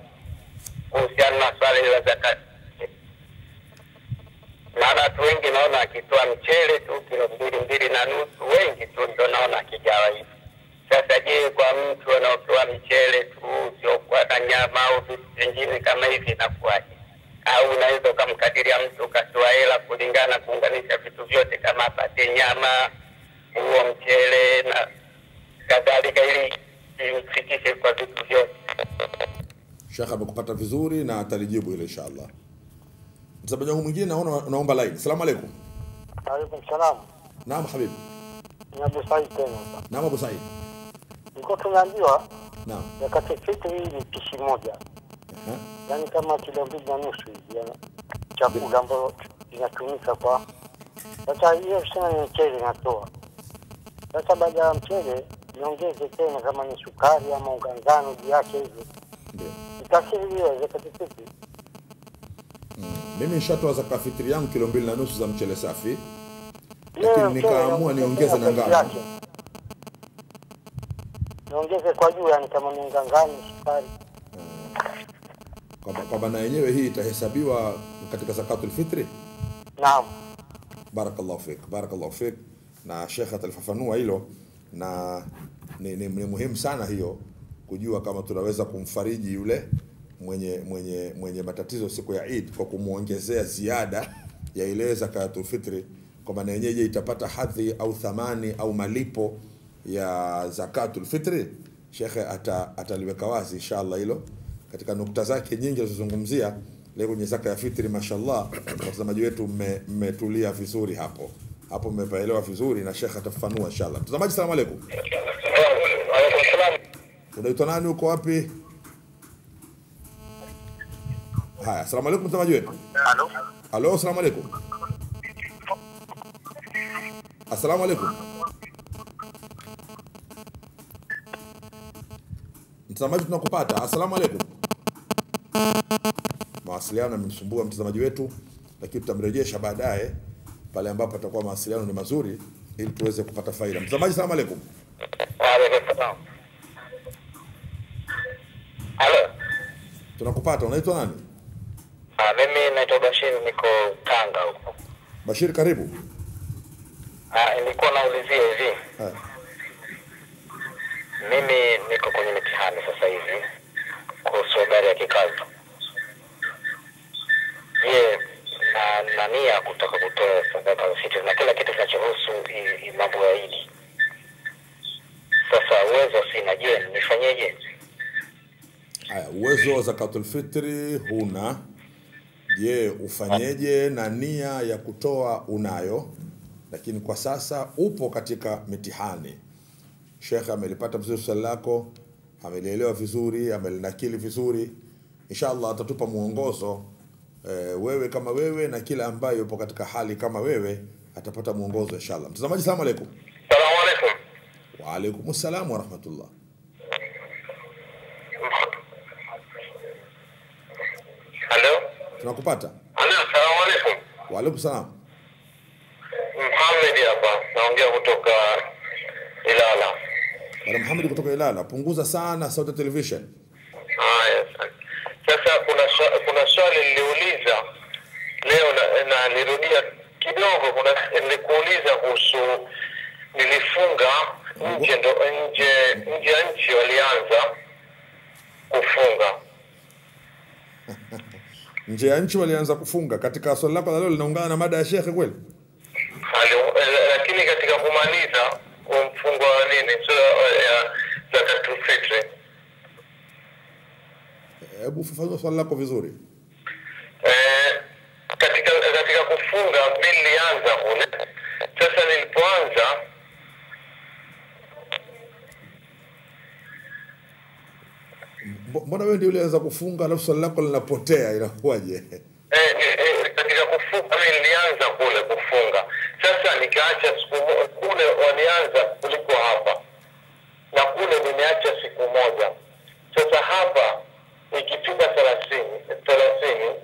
[SPEAKER 9] kuhusiana na swali la zakat. Maana watu wengi naona akitoa mchele tu kilo 2.5, wengi tu ndio naona akigawa hivi. Sasa je, kwa mtu anaotoa mchele tu sio kwa nyama au vitu vingine kama hivi inakuwaje? Au unaweza ukamkadiria mtu katoa hela kulingana kuunganisha vitu vyote kama apate nyama, huo mchele na kadhalika ili imfikishe kwa vitu vyote?
[SPEAKER 2] Sheikh amekupata vizuri na atalijibu ile inshallah. Mtazamaji wangu mwingine naona naomba line. Asalamu alaykum.
[SPEAKER 12] Waalaikum salam.
[SPEAKER 2] Naam habibi.
[SPEAKER 12] Ni Abu Said tena.
[SPEAKER 2] Naam Abu Said.
[SPEAKER 12] Niko tunaambiwa
[SPEAKER 2] naam,
[SPEAKER 12] zakati fitri hii ni pishi moja. Yaani kama kilo 2.5 hivi ya chakula ambayo inatumika kwa. Sasa hiyo sina ni mchele natoa. Sasa baada ya mchele niongeze tena kama ni sukari ama unga ngano juu yake hivi.
[SPEAKER 2] Ndio.
[SPEAKER 12] Itakiri hiyo zakati fitri.
[SPEAKER 2] Mimi nishatoa zakat fitri yangu kilo 2.5 za mchele safi. Lakini nikaamua niongeze na ngano.
[SPEAKER 12] Niongeze kwa juu yani kama ni unga ngano, sukari.
[SPEAKER 2] Kwa bana yenyewe hii itahesabiwa katika zakatul fitri?
[SPEAKER 12] Naam.
[SPEAKER 2] Barakallahu fik. Barakallahu fik. Na Sheikh atalifafanua hilo na ni muhimu sana hiyo kujua kama tunaweza kumfariji yule mwenye matatizo siku ya Eid kwa kumuongezea ziada ya ile zakatul fitri, kwa maana yenyewe itapata hadhi au thamani au malipo ya zakatul fitri. Sheikh ataliweka wazi inshallah hilo katika nukta zake nyingi alizozungumzia leo kwenye zaka ya fitri. Mashallah, watazamaji wetu mmetulia vizuri hapo mmepaelewa vizuri na Sheikh atafafanua inshallah. Mtazamaji, asalamu alaykum.
[SPEAKER 9] Alaykum salam.
[SPEAKER 2] Unaitwa nani, uko wapi? Haya, asalamu alaykum mtazamaji wetu. Halo, asalamu alaykum. Asalamu alaykum. Mtazamaji tunakupata. Asalamu alaykum. Mawasiliano yamemsumbua mtazamaji wetu, lakini tutamrejesha baadaye pale ambapo atakuwa mawasiliano ni mazuri ili tuweze kupata faida. Mtazamaji, asalamu alaykum.
[SPEAKER 9] Wa alaykum salam. Halo.
[SPEAKER 2] Tunakupata. Unaitwa nani?
[SPEAKER 9] Mimi naitwa Bashir, niko Tanga huko.
[SPEAKER 2] Bashir, karibu.
[SPEAKER 9] Nilikuwa naulizia hivi. Mimi niko kwenye mitihani sasa hivi kuhusu habari ya kikazi. Je, na nia kutaka kutoa sadaka ya fitri na kila kitu kinachohusu mambo ya Eid. Sasa uwezo sina, je, nifanyeje?
[SPEAKER 2] Haya, uwezo wa zakatul fitri huna. Je, ufanyeje? Na nia ya kutoa unayo, lakini kwa sasa upo katika mitihani. Sheikh amelipata vizuri swali lako, amelielewa vizuri, amelinakili vizuri. Inshallah atatupa muongozo wewe kama wewe na kila ambaye yupo katika hali kama wewe atapata muongozo inshallah. Mtazamaji, asalamu alaykum.
[SPEAKER 9] Asalamu alaykum.
[SPEAKER 2] Wa alaykum assalam wa rahmatullah.
[SPEAKER 9] Hello?
[SPEAKER 2] Tunakupata.
[SPEAKER 9] Hello, asalamu alaykum.
[SPEAKER 2] Wa alaykum salam.
[SPEAKER 9] Muhammad hapa, naongea kutoka Ilala.
[SPEAKER 2] Bwana Muhammad kutoka Ilala, punguza sana sauti ya television.
[SPEAKER 9] Yes. Sasa kuna swali niliuliza leo na nirudia kidogo. Nilikuuliza kuhusu nilifunga nje ya nchi walianza kufunga.
[SPEAKER 2] Nje ya nchi walianza kufunga. Katika swali lako la leo linaungana na mada ya Sheikh kweli?
[SPEAKER 9] Lakini katika kumaliza mfungo wa nini ya zakatul fitri.
[SPEAKER 2] Hebu fafanua swali lako vizuri.
[SPEAKER 9] Katika kufunga nilianza kule. Sasa nilipoanza
[SPEAKER 2] mbona wewe ndio ulianza kufunga alafu swali lako linapotea, inakuwaje?
[SPEAKER 9] Katika kufunga nilianza kule kufunga. Sasa nikaacha siku kule walianza kuliko hapa. Na kule nimeacha siku moja. Sasa hapa ikifika 30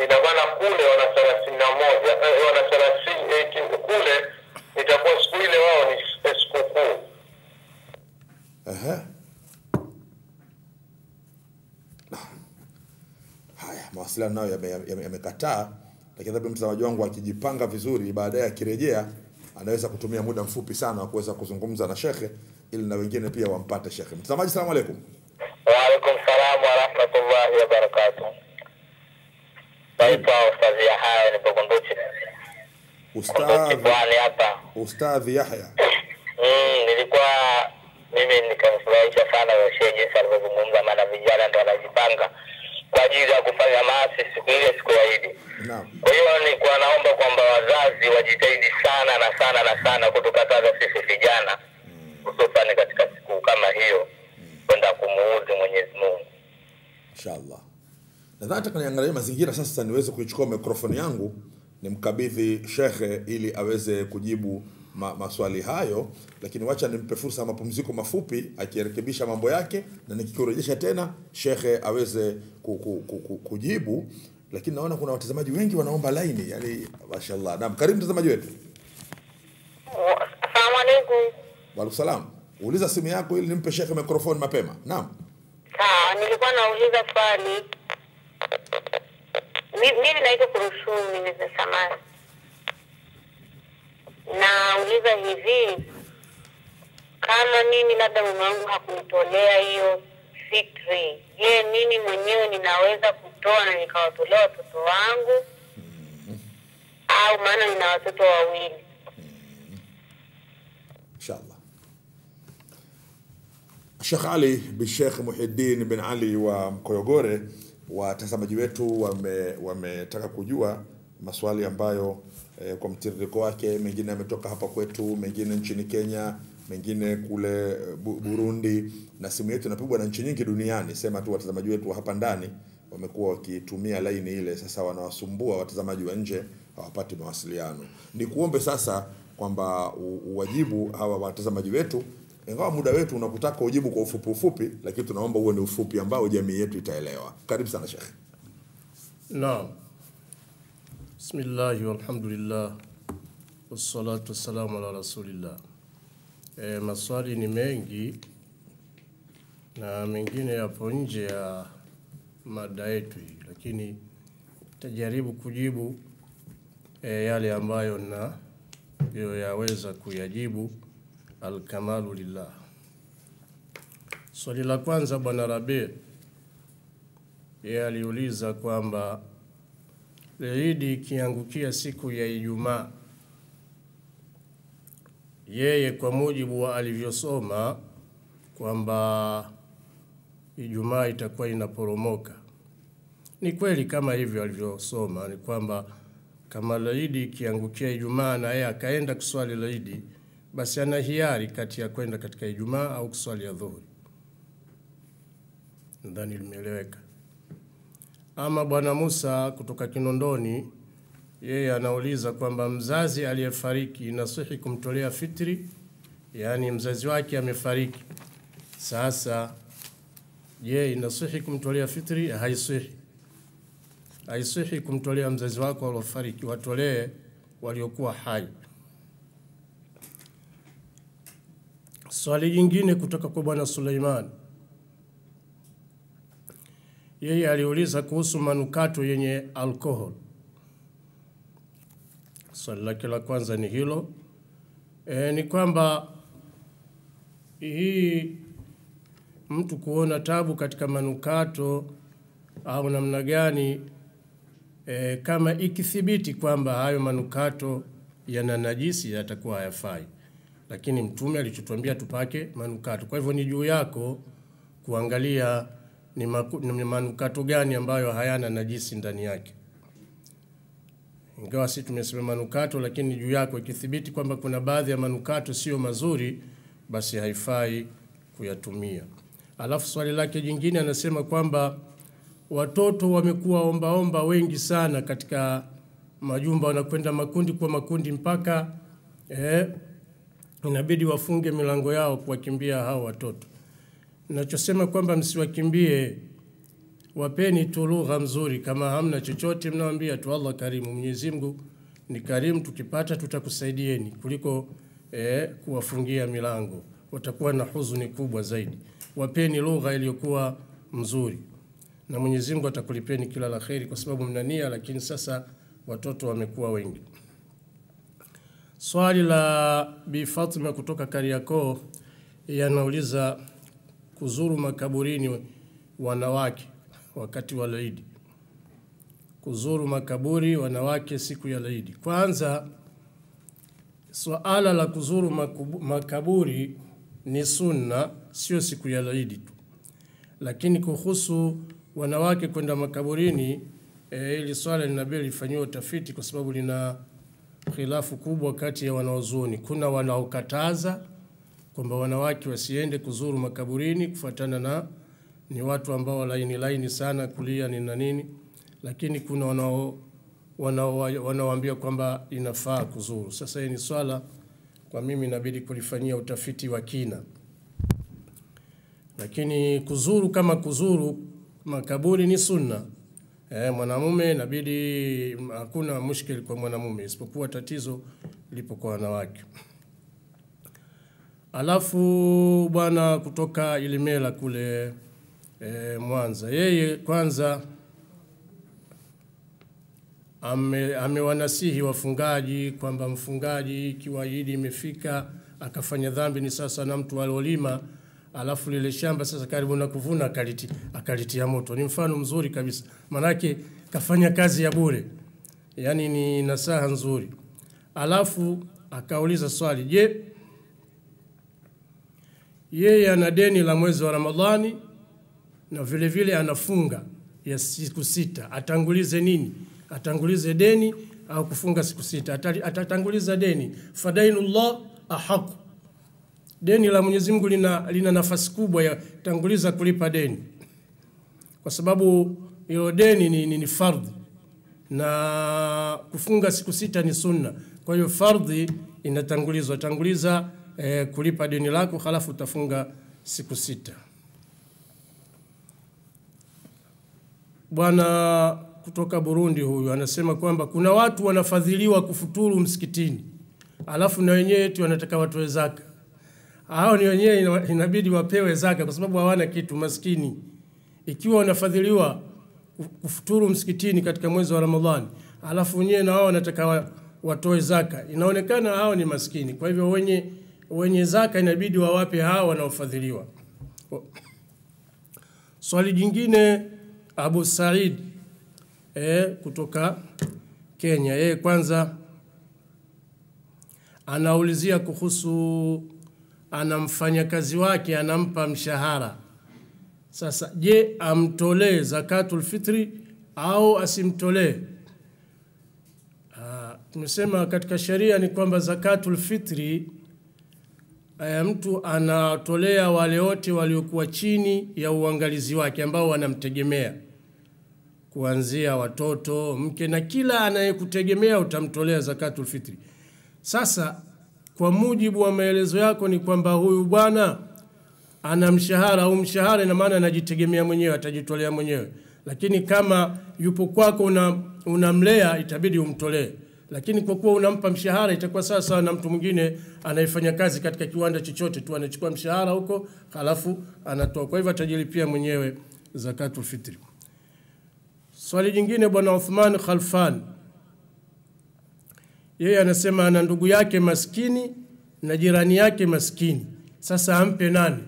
[SPEAKER 9] ina maana kule wana 31, wana 30 kule itakuwa siku ile wao ni siku kuu.
[SPEAKER 2] Haya, mawasiliano nayo yamekataa, lakini labda mtazamaji wangu akijipanga vizuri baadaye akirejea anaweza kutumia muda mfupi sana wa kuweza kuzungumza na Sheikh ili na wengine pia wampate Sheikh. Mtazamaji, asalamu alaykum.
[SPEAKER 9] Wa alaykum salam wa rahmatullahi wa barakatuh. Naitwa Ustadh Yahya, nipo Kunduchi.
[SPEAKER 2] Ustadh Yahya.
[SPEAKER 9] Nilikuwa mimi nikamfurahisha sana Sheikh jinsi alivyozungumza, maana vijana ndio wanajipanga kwa ajili ya kufanya maasi siku ile siku ya sana kutukataza sisi vijana, hususan katika siku kama hiyo, kwenda kumuudhi Mwenyezi Mungu.
[SPEAKER 2] Inshallah. Nadhani tukaniangalia mazingira sasa niweze kuichukua mikrofoni yangu nimkabidhi shekhe ili aweze kujibu maswali hayo, lakini wacha nimpe fursa ya mapumziko mafupi akirekebisha mambo yake, na nikikurejesha tena shekhe aweze kujibu. Lakini naona kuna watazamaji wengi wanaomba line, yani mashallah. Naam, karibu mtazamaji wetu.
[SPEAKER 10] Asalamu alaykum.
[SPEAKER 2] Wa alaykum salaam. Uliza simu yako ili nimpe shekhe mikrofoni mapema. Naam.
[SPEAKER 10] Nilikuwa nauliza swali. Mimi naitwa Kurushumi Nimesamani. Nauliza hivi, kama mimi labda mume wangu hakunitolea hiyo fitri, je, mimi mwenyewe ninaweza kutoa na nikawatolea watoto wangu? Au maana nina watoto wawili.
[SPEAKER 2] Inshallah. Sheikh Ali bin Sheikh Muhiddin bin Ali wa Mkoyogore, watazamaji wetu wametaka kujua maswali ambayo kwa mtiririko wake, mengine yametoka hapa kwetu, mengine nchini Kenya, mengine kule Burundi, na simu yetu inapigwa na nchi nyingi duniani. Sema tu watazamaji wetu hapa ndani wamekuwa wakitumia line ile, sasa wanawasumbua watazamaji wa nje, hawapati mawasiliano. Nikuombe sasa kwamba uwajibu hawa watazamaji wetu, ingawa muda wetu unakutaka ujibu kwa ufupi, lakini tunaomba uwe ni ufupi ambao jamii yetu itaelewa. Karibu sana Sheikh.
[SPEAKER 3] Naam. Bismillah walhamdulillah wassalatu wassalamu ala rasulillah. Maswali ni mengi na mengine yapo nje ya mada yetu, lakini tajaribu kujibu yale ambayo na yaweza kuyajibu. Al-kamalu lillah. Swali la kwanza, Bwana Rabi yeye aliuliza kwamba Eid ikiangukia siku ya Ijumaa, yeye kwa mujibu wa alivyosoma kwamba Ijumaa itakuwa inaporomoka. Ni kweli kama hivyo alivyosoma, ni kwamba kama Eid ikiangukia Ijumaa na yeye akaenda kuswali Eid, basi ana hiari kati ya kwenda katika Ijumaa au kuswali ya dhuhuri. Ndani limeeleweka. Ama Bwana Musa kutoka Kinondoni, yeye anauliza kwamba mzazi aliyefariki inasihi kumtolea fitri, yani mzazi wake amefariki. Sasa je, inasihi kumtolea fitri? Haisihi. Haisihi kumtolea mzazi wako aliyefariki, watolee waliokuwa hai. Swali jingine kutoka kwa Bwana Suleiman, yeye aliuliza kuhusu manukato yenye alcohol. Swali lake la kwanza ni hilo. Ni kwamba hii mtu kuona tabu katika manukato au namna gani, kama ikithibiti kwamba hayo manukato yana najisi, yatakuwa hayafai. Lakini Mtume alichotuambia tupake manukato. Kwa hivyo ni juu yako kuangalia ni manukato gani ambayo hayana najisi ndani yake. Ingawa sisi tumesema manukato, lakini juu yako ikithibiti kwamba kuna baadhi ya manukato sio mazuri, basi haifai kuyatumia. Alafu swali lake jingine anasema kwamba watoto wamekuwa ombaomba wengi sana katika majumba, wanakwenda makundi kwa makundi mpaka inabidi wafunge milango yao kuwakimbia hao watoto. Ninachosema kwamba msiwakimbie, wapeni tu lugha nzuri. Kama hamna chochote, mnawaambia tu Allah karimu, Mwenyezi Mungu ni karimu, tukipata tutakusaidieni, kuliko kuwafungia milango, watakuwa na huzuni kubwa zaidi. Wapeni lugha iliyokuwa mzuri na Mwenyezi Mungu atakulipeni kila la kheri, kwa sababu mnania. Lakini sasa watoto wamekuwa wengi. Swali la Bi Fatima kutoka Kariakoo, yanauliza kuzuru makaburini wanawake wakati wa Eid. Kuzuru makaburi wanawake siku ya Eid. Kwanza, swala la kuzuru makaburi ni sunna, sio siku ya Eid tu. Lakini kuhusu wanawake kwenda makaburini, ili swala linabidi lifanywe utafiti, kwa sababu lina khilafu kubwa kati ya wanaozuoni. Kuna wanaokataza kwamba wanawake wasiende kuzuru makaburini kufuatana na ni watu ambao laini sana kulia ni na nini, lakini kuna wanaoambia kwamba inafaa kuzuru. Sasa hii ni swala kwa mimi inabidi kulifanyia utafiti wa kina, lakini kuzuru kama kuzuru makaburi ni sunna. Mwanamume inabidi, hakuna mushkil kwa mwanamume, isipokuwa tatizo lipo kwa wanawake. Alafu bwana kutoka Ilimela kule Mwanza, yeye kwanza amewanasihi wafungaji kwamba mfungaji ikiwa Idi imefika akafanya dhambi ni sasa na mtu alolima, alafu lile shamba sasa karibu na kuvuna akalitia moto. Ni mfano mzuri kabisa, manake kafanya kazi ya bure, yani ni nasaha nzuri. Alafu akauliza swali, je, yeye ana deni la mwezi wa Ramadhani na vile vile anafunga ya siku 6, atangulize nini? Atangulize deni au kufunga siku 6? Atatanguliza deni. Fadainullah ahaq, deni la Mwenyezi Mungu lina nafasi kubwa ya tanguliza kulipa deni, kwa sababu hilo deni ni fardhi na kufunga siku 6 ni sunna. Kwa hiyo fardhi inatangulizwa, tanguliza kulipa deni lako, halafu utafunga siku 6. Bwana kutoka Burundi huyu anasema kwamba kuna watu wanafadhiliwa kufuturu msikitini, alafu na wenyewe eti wanataka watoe zaka. Hao ni wenyewe inabidi wapewe zaka kwa sababu hawana kitu, maskini. Ikiwa wanafadhiliwa kufuturu msikitini katika mwezi wa Ramadhani, alafu wenyewe na wao wanataka watoe zaka, inaonekana hao ni maskini. Kwa hivyo wenye zaka inabidi wawape hao wanaofadhiliwa. Swali jingine, Abu Said kutoka Kenya, yeye kwanza anaulizia kuhusu anamfanya kazi wake anampa mshahara. Sasa je, amtolee zakatul fitri au asimtolee? Tumesema katika sheria ni kwamba zakatul fitri mtu anatolea wale wote waliokuwa chini ya uangalizi wake ambao wanamtegemea, kuanzia watoto, mke na kila anayekutegemea utamtolea zakatul fitri. Sasa kwa mujibu wa maelezo yako ni kwamba huyu bwana ana mshahara au mshahara, ina maana anajitegemea mwenyewe, atajitolea mwenyewe. Lakini kama yupo kwako unamlea itabidi umtolee. Lakini kwa kuwa unampa mshahara itakuwa sasa na mtu mwingine anayefanya kazi katika kiwanda chochote tu, anachukua mshahara huko halafu anatoa. Kwa hivyo atajilipia mwenyewe zakatul fitri. Swali jingine, bwana Uthman Khalfan, yeye anasema ana ndugu yake maskini na jirani yake maskini. Sasa ampe nani?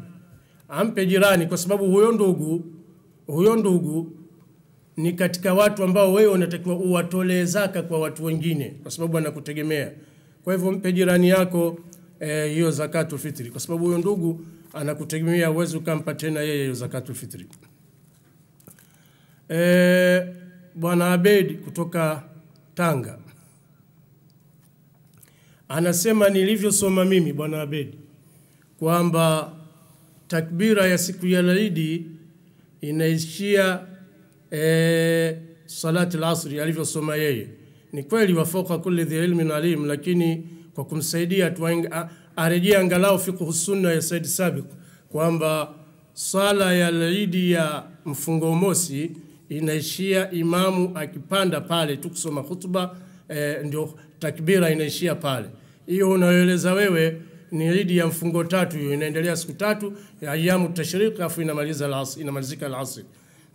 [SPEAKER 3] Ampe jirani, kwa sababu huyo ndugu ni katika watu ambao wewe unatakiwa uwatolee zaka kwa watu wengine, kwa sababu anakutegemea. Kwa hivyo mpe jirani yako hiyo zakatul fitri, kwa sababu huyo ndugu anakutegemea, uweze ukampa tena yeye hiyo zakatul fitri. Bwana Abedi kutoka Tanga anasema nilivyosoma mimi, bwana Abedi, kwamba takbira ya siku ya Eid inaishia salati al-asri alivyosoma yeye. Ni kweli wafoka kulli dhi ilmin alim, lakini kwa kumsaidia arejee angalau fiqh sunna ya Said Sabiq kwamba sala ya Eid ya mfungo mosi inaishia imamu akipanda pale tu kusoma khutba, ndio takbira inaishia pale. Hiyo unayoeleza wewe ni Eid ya mfungo 3, hiyo inaendelea siku 3 ya ayamu tashriq, afu inamalizika al-asr.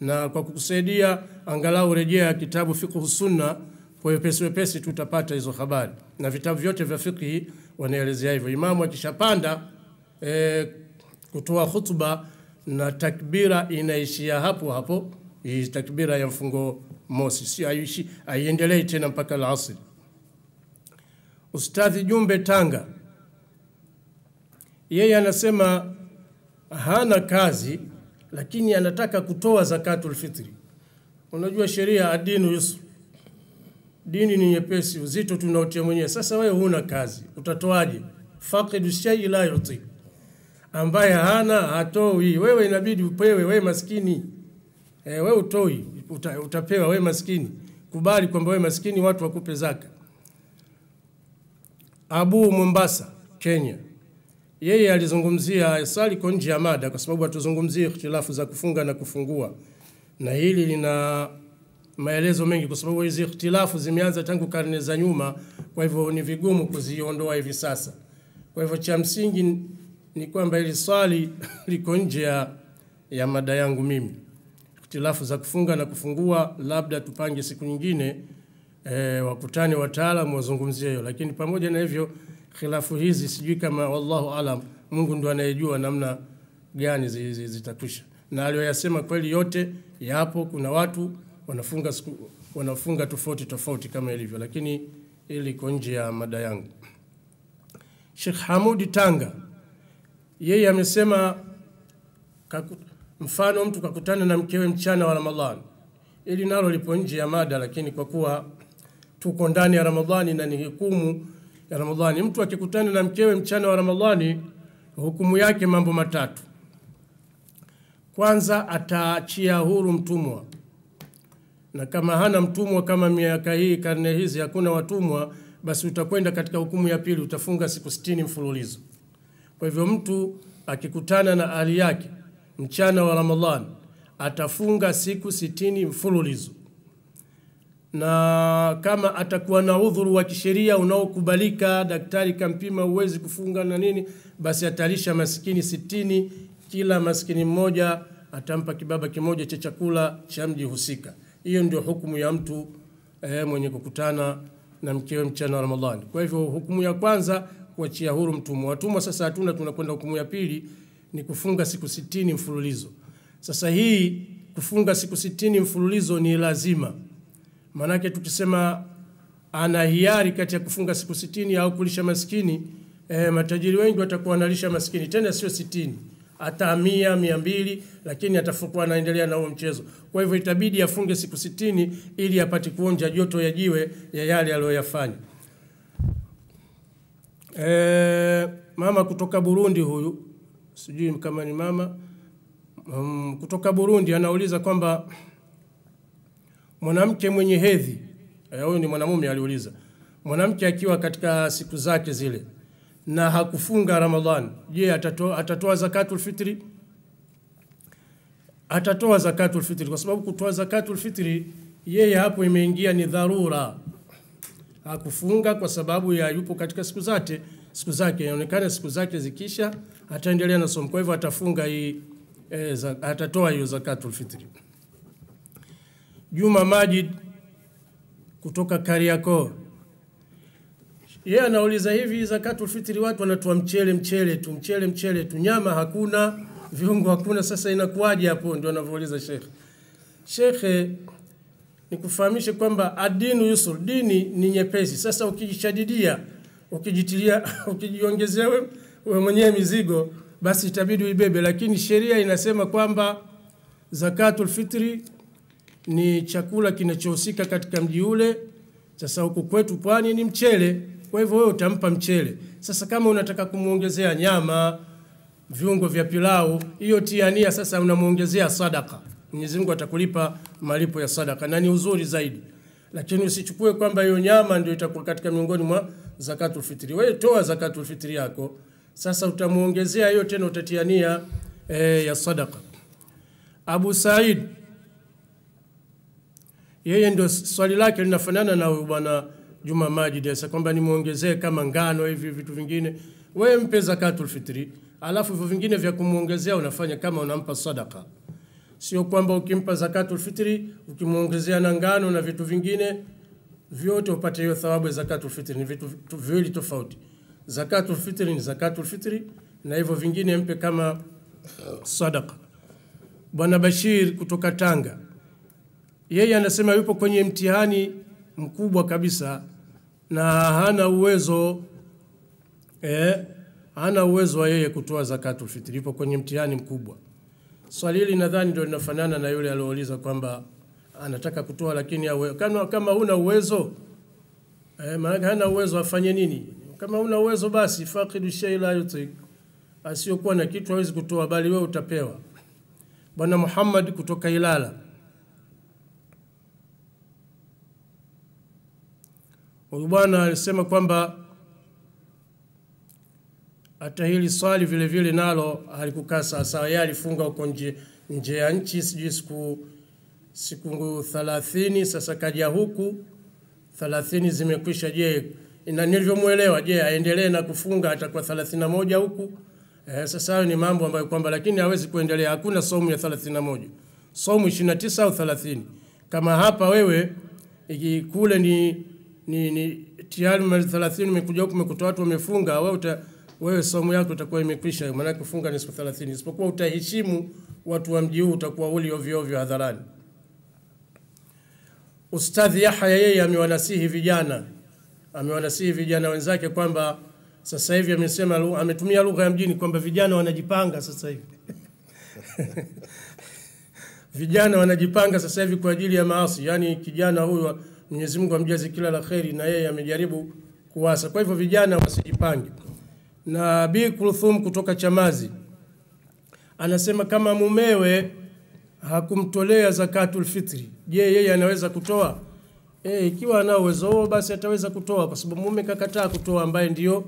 [SPEAKER 3] Na kwa kukusaidia angalau rejea kitabu fiqh sunna, kwa wepesi tutapata hizo habari, na vitabu vyote vya fiqh wanaelezea hivyo. Imamu akishapanda kutoa khutba na takbira inaishia hapo, hii takbira ya mfungo mosi, si aishi aiendelee tena mpaka al-asr. Ustadhi Jumbe Tanga, yeye anasema hana kazi lakini anataka kutoa zakatul fitri. Unajua sheria adinu yusr, dini ni nyepesi, uzito tunaotia mwenyewe. Sasa wewe huna kazi, utatoaje? Faqidu shay'i la yuti, ambaye hana hatoi. Wewe inabidi upewe, wewe maskini. Wewe utoi, utapewa wewe maskini. Kubali kwamba wewe maskini, watu wakupe zaka. Abu Mombasa, Kenya, yeye alizungumzia swali kwa nje ya mada, kwa sababu atuzungumzie ikhtilafu za kufunga na kufungua, na hili lina maelezo mengi, kwa sababu hizi ikhtilafu zimeanza tangu karne za nyuma, kwa hivyo ni vigumu kuziondoa hivi sasa. Kwa hivyo cha msingi ni kwamba hili swali liko nje ya mada yangu mimi. Ikhtilafu za kufunga na kufungua, labda tupange siku nyingine wakutane wataalamu wazungumzie hiyo, lakini pamoja na hivyo khilafu hizi sijui kama, wallahu alam, Mungu ndo anayejua namna gani zitakwisha. Na aliyoyasema kweli yote yapo. Kuna watu wanafunga tofauti kama ilivyo, lakini ili iko nje ya mada yangu. Sheikh Hamudi Tanga, yeye amesema mfano mtu kakutana na mkewe mchana wa Ramadhani. Ili nalo lipo nje ya mada, lakini kwa kuwa tuko ndani ya Ramadhani na ni hukumu ya Ramadhani, mtu akikutana na mkewe mchana wa Ramadhani, hukumu yake mambo matatu. Kwanza, ataachia huru mtumwa, na kama hana mtumwa, kama miaka hii karne hizi hakuna watumwa, basi utakwenda katika hukumu ya pili, utafunga siku 60 mfululizo. Kwa hivyo mtu akikutana na ahli yake mchana wa Ramadhani, atafunga siku 60 mfululizo. Na kama atakuwa na udhuru wa kisheria unaokubalika, daktari kampima uwezi kufunga na nini, basi atalisha maskini 60, kila maskini mmoja atampa kibaba kimoja cha chakula cha mji husika. Hiyo ndio hukumu ya mtu mwenye kukutana na mkewe mchana wa Ramadhani. Kwa hivyo hukumu ya kwanza, kuachia huru mtumwa. Watumwa sasa hatuna, tunakwenda hukumu ya pili, ni kufunga siku 60 mfululizo. Sasa hii kufunga siku 60 mfululizo ni lazima. Manake tukisema ana hiari kati ya kufunga siku 60 au kulisha maskini, matajiri wengi watakuwa wanalisha maskini, tena sio 60, hata 100, 200, lakini atafukuwa anaendelea na huo mchezo. Kwa hivyo itabidi afunge siku 60 ili apate kuonja joto ya jiwe ya yale aliyoyafanya. Mama kutoka Burundi huyu, sijui kama ni mama kutoka Burundi, anauliza kwamba mwanamke mwenye hedhi, huyu ni mwanamume aliuliza, mwanamke akiwa katika siku zake zile na hakufunga Ramadhani, je, atatoa zakatul fitri? Atatoa zakatul fitri, kwa sababu kutoa zakatul fitri yeye hapo imeingia ni dharura. Hakufunga kwa sababu ya yupo katika siku zake, inaonekana siku zake zikisha ataendelea na somo. Kwa hivyo atafunga hii, atatoa hiyo zakatul fitri. Juma Majid kutoka Kariakoo, yeye anauliza hivi, zakatul fitri watu wanatoa mchele tu, nyama hakuna, viungo hakuna, sasa inakuwaje hapo? Ndio anavyouliza Sheikh, nikufahamishe kwamba adinu yusur, dini ni nyepesi. Sasa ukijishadidia, ukijiongezea wewe mwenyewe mizigo, basi itabidi uibebe. Lakini sheria inasema kwamba zakatul fitri ni chakula kinachohusika katika mji ule. Sasa huku kwetu pwani ni mchele, kwa hivyo wewe utampa mchele. Sasa kama unataka kumuongezea nyama, viungo vya pilau, hiyo tiania, sasa unamuongezea sadaka. Mwenyezi Mungu atakulipa malipo ya sadaka, na ni uzuri zaidi. Lakini usichukue kwamba hiyo nyama ndio itakuwa katika miongoni mwa zakatul fitri. Wewe toa zakatul fitri yako, sasa utamuongezea hiyo tena, utatiania ya sadaka. Abu Said, yeye ndio swali lake linafanana na bwana Juma Majid, sasa kwamba nimuongezee kama ngano hivi vitu vingine. Wewe mpe zakatul fitri, alafu hivyo vingine vya kumuongezea unafanya kama unampa sadaka. Sio kwamba ukimpa zakatul fitri ukimuongezea na ngano na vitu vingine vyote upate hiyo thawabu ya zakatul fitri. Ni vitu viwili tofauti. Zakatul fitri ni zakatul fitri, na hivyo vingine mpe kama sadaka. Bwana Bashir kutoka Tanga, yeye anasema yupo kwenye mtihani mkubwa kabisa na hana uwezo wa yeye kutoa zakatul fitri, yupo kwenye mtihani mkubwa. Swali hili nadhani ndio linafanana na yule aliyouliza kwamba anataka kutoa lakini kama huna uwezo Maana hana uwezo afanye nini? Kama una uwezo basi faqidu shay la yutik, asiyokuwa na kitu hawezi kutoa, bali wewe utapewa. Bwana Muhammad kutoka Ilala, huyu bwana alisema kwamba hata hili swali vile vile nalo halikukaa sawa. Yeye alifunga huko nje ya nchi, sijui siku 30, sasa kaja huku 30 zimekwisha. Je, nilivyomuelewa, je aendelee na kufunga atakuwa 31 huku? Sasa hayo ni mambo ambayo kwamba, lakini hawezi kuendelea. Hakuna saumu ya 31, saumu 29 au 30. Kama hapa wewe kule ni tayari 30 umekuja huku umekuta watu wamefunga, wewe saumu yako itakuwa imekwisha, maana kufunga ni siku 30. Isipokuwa utaheshimu watu wa mji huu, utakuwa uli ovyo ovyo hadharani. Ustadhi Yahya yeye amewanasihi vijana wenzake kwamba sasa hivi amesema, ametumia lugha ya mjini kwamba vijana wanajipanga sasa hivi. Vijana wanajipanga sasa hivi kwa ajili ya maasi. Yani kijana huyu Mwenyezi Mungu amjaze kila la kheri, na yeye amejaribu kuwasa. Kwa hivyo vijana wasijipange. Na Bi Kulthum kutoka Chamazi anasema kama mumewe hakumtolea zakatul fitri, je, yeye anaweza kutoa? Ikiwa ana uwezo huo basi ataweza kutoa, kwa sababu mume kakataa kutoa, ambaye ndio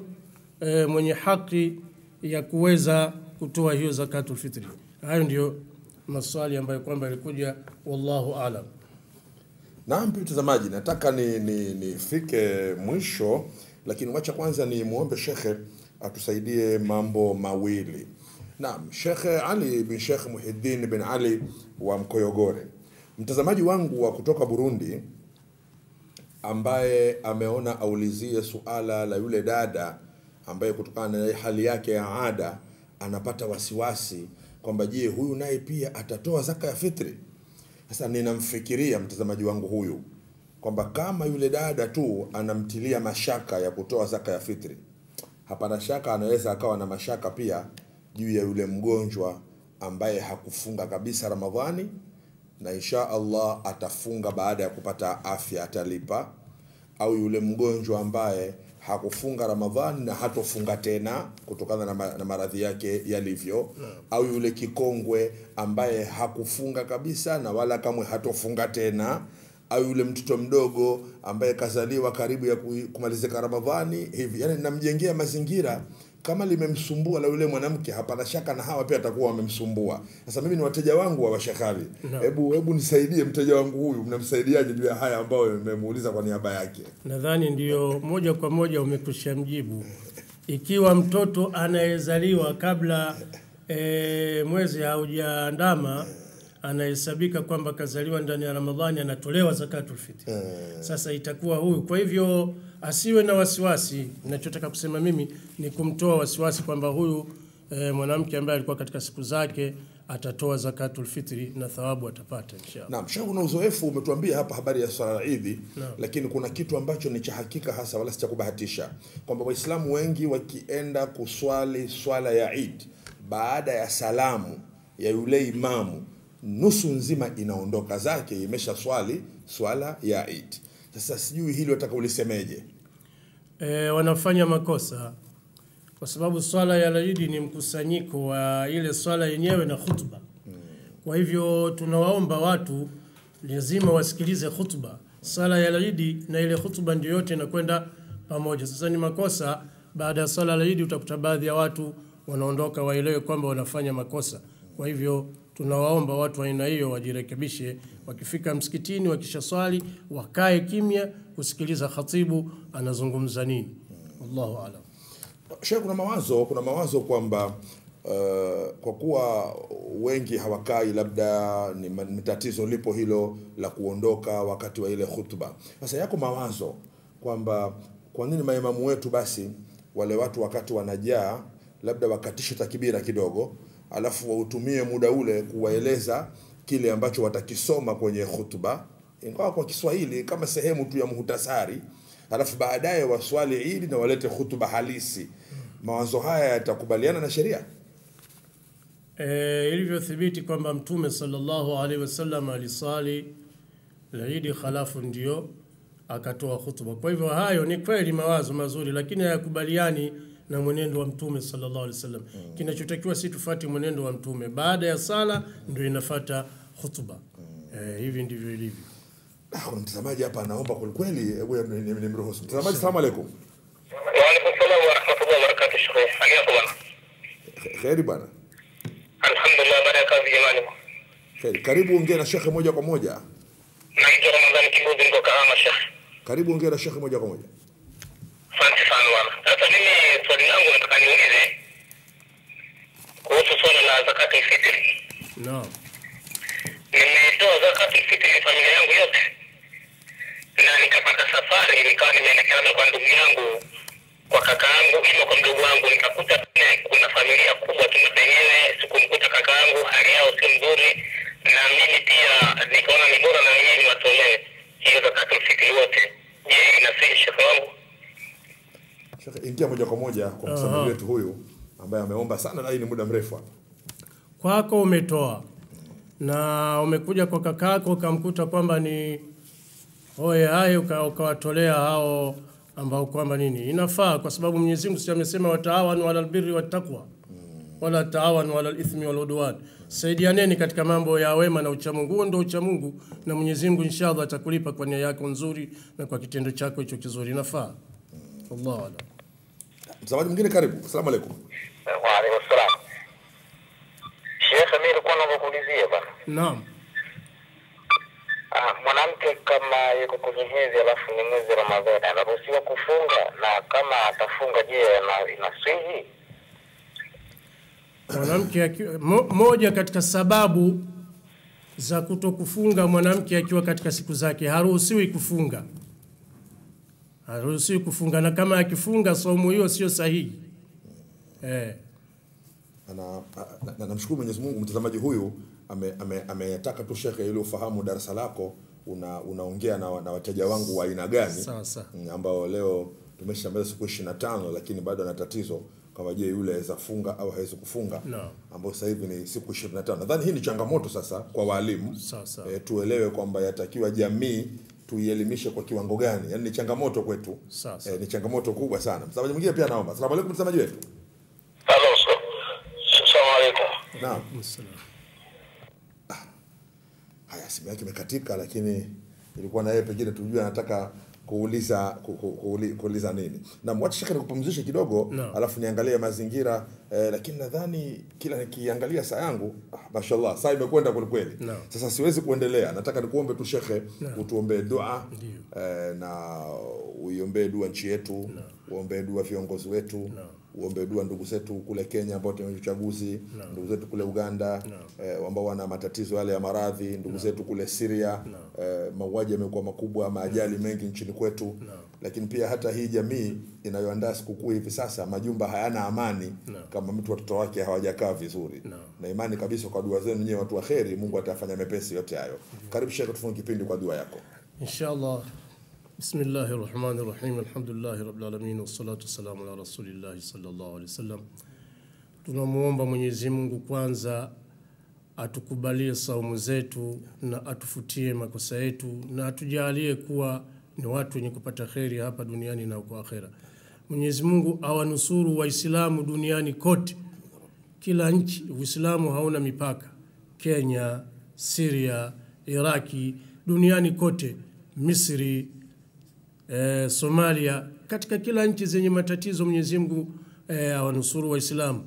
[SPEAKER 3] mwenye haki ya kuweza kutoa hiyo zakatul fitri. Hayo ndio maswali ambayo kwamba yalikuja, wallahu aalam.
[SPEAKER 2] Naam, mtazamaji, nataka nifike mwisho, lakini wacha kwanza ni muombe shekhe atusaidie mambo mawili. Naam, Shekhe Ali bin Sheikh Muhiddin bin Ali wa Mkoyogore, mtazamaji wangu wa kutoka Burundi, ambaye ameona aulizie suala la yule dada ambaye kutokana na hali yake ya ada anapata wasiwasi kwamba je, huyu naye pia atatoa zaka ya fitri. Sasa ninamfikiria mtazamaji wangu huyu kwamba kama yule dada tu anamtilia mashaka ya kutoa zaka ya fitri, hapana shaka anaweza akawa na mashaka pia juu ya yule mgonjwa ambaye hakufunga kabisa Ramadhani, na insha Allah atafunga baada ya kupata afya, atalipa. Au yule mgonjwa ambaye hakufunga Ramadhani na hatofunga tena kutokana na maradhi yake yalivyo. Au yule kikongwe ambaye hakufunga kabisa na wala kamwe hatofunga tena. Au yule mtoto mdogo ambaye kazaliwa karibu ya kumalizika Ramadhani hivi. Yani namjengea mazingira kama limemsumbua la yule mwanamke, hapana shaka na hawa pia atakuwa wamemsumbua. Sasa mimi ni wateja wangu wa Shekhali. Hebu nisaidie mteja wangu huyu, mnamsaidiaje juu ya haya ambayo nimemuuliza kwa niaba yake?
[SPEAKER 3] Nadhani ndio moja kwa moja umekusha mjibu. Ikiwa mtoto anayezaliwa kabla mwezi haujaandama anahesabika kwamba kazaliwa ndani ya Ramadhani, anatolewa zakatul fitr. Sasa itakuwa huyu. Kwa hivyo asiwe na wasiwasi. Ninachotaka kusema mimi ni kumtoa wasiwasi kwamba huyu mwanamke ambaye alikuwa katika siku zake atatoa zakatul fitri na thawabu atapata inshallah.
[SPEAKER 2] Naam, Sheikh, una uzoefu, umetuambia hapa habari ya swala la Eid, lakini kuna kitu ambacho ni cha hakika hasa wala si cha kubahatisha, kwamba Waislamu wengi wakienda kuswali swala ya Eid, baada ya salamu ya yule imamu nusu nzima inaondoka zake, imesha swali swala ya Eid. Sasa sijui hilo utakaulisemeje?
[SPEAKER 3] Wanafanya makosa, kwa sababu swala ya Eid ni mkusanyiko wa ile swala yenyewe na khutba. Kwa hivyo tunawaomba watu lazima wasikilize khutba. Swala ya Eid na ile khutba ndio yote inakwenda pamoja. Sasa ni makosa baada ya swala ya Eid utakuta baadhi ya watu wanaondoka, waelewe kwamba wanafanya makosa. Kwa hivyo tunawaomba watu wa aina hiyo wajirekebishe, wakifika msikitini wakisha swali wakae kimya kusikiliza khatibu anazungumza nini. Allahu a'lam.
[SPEAKER 2] Sheikh, kuna mawazo kwamba kwa kuwa wengi hawakai, labda ni tatizo lipo hilo la kuondoka wakati wa ile khutba. Sasa yako mawazo kwamba kwa nini maimamu wetu basi wale watu wakati wanajaa labda wakatishe takbira kidogo, alafu wautumie muda ule kuwaeleza kile ambacho watakisoma kwenye khutba, ingawa kwa Kiswahili kama sehemu tu ya muhtasari, alafu baadaye waswali Eid na walete khutba halisi. Mawazo haya yatakubaliana na sheria?
[SPEAKER 3] Ilivyothibiti kwamba Mtume sallallahu alaihi wasallam alisali Eid khalafu ndio akatoa hutuba. Kwa hivyo hayo ni kweli mawazo mazuri, lakini hayakubaliani na mwenendo wa Mtume sallallahu alaihi wasallam. Kinachotakiwa si tufuate mwenendo wa Mtume, baada ya sala ndio inafuata hutuba. Hivi ndivyo ilivyo.
[SPEAKER 2] Kuna mtazamaji hapa anaomba kweli, hebu nimruhusu. Mtazamaji, asalamu alaykum.
[SPEAKER 9] Wa alaykum salaam wa rahmatullahi wa barakatuh. Sheikh, haliako bwana?
[SPEAKER 2] Kheri bwana.
[SPEAKER 9] Alhamdulillah, baraka za jamani.
[SPEAKER 2] Kheri, karibu ongea na Sheikh moja kwa moja.
[SPEAKER 9] Naitwa Ramadhani Kibuzi, niko Kahama Sheikh.
[SPEAKER 2] Karibu ongea na Sheikh moja kwa moja.
[SPEAKER 9] Asante sana bwana. Sasa mimi swali langu nataka niulize kuhusu swala la zakati fitri.
[SPEAKER 3] Naam.
[SPEAKER 9] Nimetoa zakati fitri familia yangu yote, na nikapata safari, nikawa nimeelekea kwa ndugu yangu, kwa kaka yangu, ima kwa mdogo wangu, nikakuta kuna familia kubwa tu, penyewe sikumkuta kaka yangu, hali yao si nzuri, na mimi pia nikaona ni bora na wenyewe niwatolee hiyo zakati fitri wote. Je, inafaa Sheikh wangu?
[SPEAKER 2] Sheikh, ingia moja kwa moja kwa msamaji wetu huyu ambaye ameomba sana na hii ni muda mrefu hapa.
[SPEAKER 3] Kwako umetoa na umekuja kwa kakako ukamkuta kwamba ni oye hayo ukawatolea hao ambao kwamba nini inafaa, kwa sababu Mwenyezi Mungu amesema wataawanu alal birri wattaqwa wala taawanu alal ithmi wal udwan, saidianeni katika mambo ya wema na uchamungu. Ndio uchamungu, na Mwenyezi Mungu inshallah atakulipa kwa nia yako nzuri na kwa kitendo chako hicho kizuri. Inafaa. Allahu a'lam.
[SPEAKER 2] Mtazamaji mwingine karibu. Asalamu alaykum.
[SPEAKER 9] Wa alaykum salaam. Sheikh, mimi nilikuwa naomba kuulizia bwana.
[SPEAKER 3] Naam.
[SPEAKER 9] Mwanamke kama yuko kwenye hedhi alafu ni mwezi Ramadhani, anaruhusiwa kufunga, na kama atafunga je, inaswihi?
[SPEAKER 3] Mwanamke moja katika sababu za kutokufunga, mwanamke akiwa katika siku zake haruhusiwi kufunga. Haruhusiwi kufunga, na kama akifunga saumu hiyo sio sahihi.
[SPEAKER 2] Namshukuru Mwenyezi Mungu, mtazamaji huyu ametaka tu Sheikh ile ufahamu darasa lako unaongea na wateja wangu wa aina gani, ambao leo tumeshamaliza siku 25 lakini bado ana tatizo kama je yule aweza funga au hawezi kufunga, ambao sasa hivi ni siku 25. Nadhani hii ni changamoto sasa kwa walimu. Tuelewe kwamba yatakiwa jamii tuielimishe kwa kiwango gani. Yaani ni changamoto kwetu. Ni changamoto kubwa sana. Mtazamaji mwingine pia naomba. Asalamu alaykum mtazamaji wetu.
[SPEAKER 9] Hello sir. Assalamu alaykum.
[SPEAKER 2] Naam. Haya, simu yake imekatika, lakini ilikuwa na yeye pengine tujue anataka kuuliza nini. Na mwache Sheikh nikupumzishe kidogo, alafu niangalie mazingira, lakini nadhani kila nikiangalia saa yangu mashallah saa imekwenda kweli. Sasa siwezi kuendelea. Nataka nikuombe tu Sheikh utuombee dua, na uiombee dua nchi yetu, uombee dua viongozi wetu, uombee dua ndugu zetu kule Kenya ambao tuna uchaguzi, ndugu zetu kule Uganda ambao wana matatizo yale ya maradhi, ndugu zetu kule Syria, mauaji yamekuwa makubwa, maajali mengi nchini kwetu. Lakini pia hata hii jamii inayoandaa sikukuu hivi sasa, majumba hayana amani kama mtu watoto wake hawajakaa vizuri. Na imani kabisa kwa dua zenu nyewe watu wa kheri, Mungu atafanya mepesi yote hayo. Karibu Sheikh, tufunge kipindi kwa dua yako.
[SPEAKER 3] Inshallah. Bismillahirrahmanirrahim. Alhamdulillahi rabbil alamin wassalatu wassalamu ala rasulillah sallallahu alaihi wasallam. Tunamuomba Mwenyezi Mungu kwanza atukubalie saumu zetu na atufutie makosa yetu na atujalie kuwa ni watu wenye kupata kheri hapa duniani na huko akhera. Mwenyezi Mungu awanusuru Waislamu duniani kote. Kila nchi, Uislamu hauna mipaka. Kenya, Syria, Iraki, duniani kote, Misri, Somalia, katika kila nchi zenye matatizo Mwenyezi Mungu awanusuru Waislamu.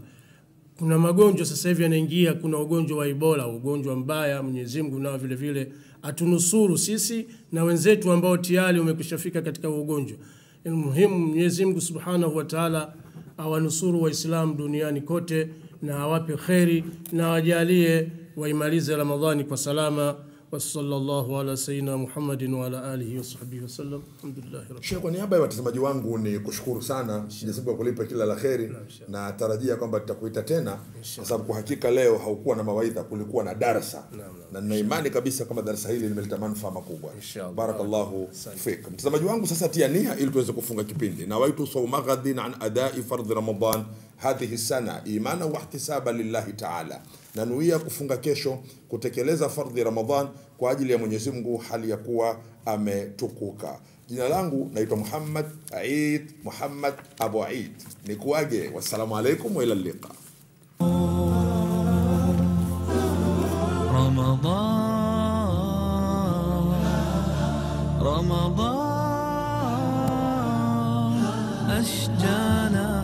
[SPEAKER 3] Kuna magonjwa sasa hivi yanaingia, kuna ugonjwa wa Ebola, ugonjwa mbaya. Mwenyezi Mungu nao vile vile atunusuru sisi na wenzetu ambao tayari umekushafika katika ugonjwa. Ni muhimu Mwenyezi Mungu Subhanahu wa Ta'ala awanusuru Waislamu duniani kote na awape kheri na wajalie waimalize Ramadhani kwa salama. Wassallallahu ala sayyidina Muhammadin wa ala alihi wa sahbihi wasallam. Alhamdulillah.
[SPEAKER 2] Sheikh, kwa niaba ya watazamaji wangu ni kushukuru sana. Mwenyezi Mungu akulipe kila la kheri, na tarajia kwamba tutakuita tena, kwa sababu kwa hakika leo haukuwa na mawaidha, kulikuwa na darasa. Na nina imani kabisa kama darasa hili limeleta manufaa makubwa. Barakallahu fik. Mtazamaji wangu, sasa tia nia ili tuweze kufunga kipindi. Na waitu sawma ghadin an adai fardhi Ramadan hadhihi sana imana wa ihtisaba lillahi ta'ala, nanuia kufunga kesho kutekeleza fardhi Ramadhan kwa ajili ya Mwenyezi Mungu hali ya kuwa ametukuka. Jina langu naitwa Muhammad Eid Muhammad Abu Eid. Nikuage, wassalamu alaikum wa ila liqa.
[SPEAKER 1] رمضان أشجانا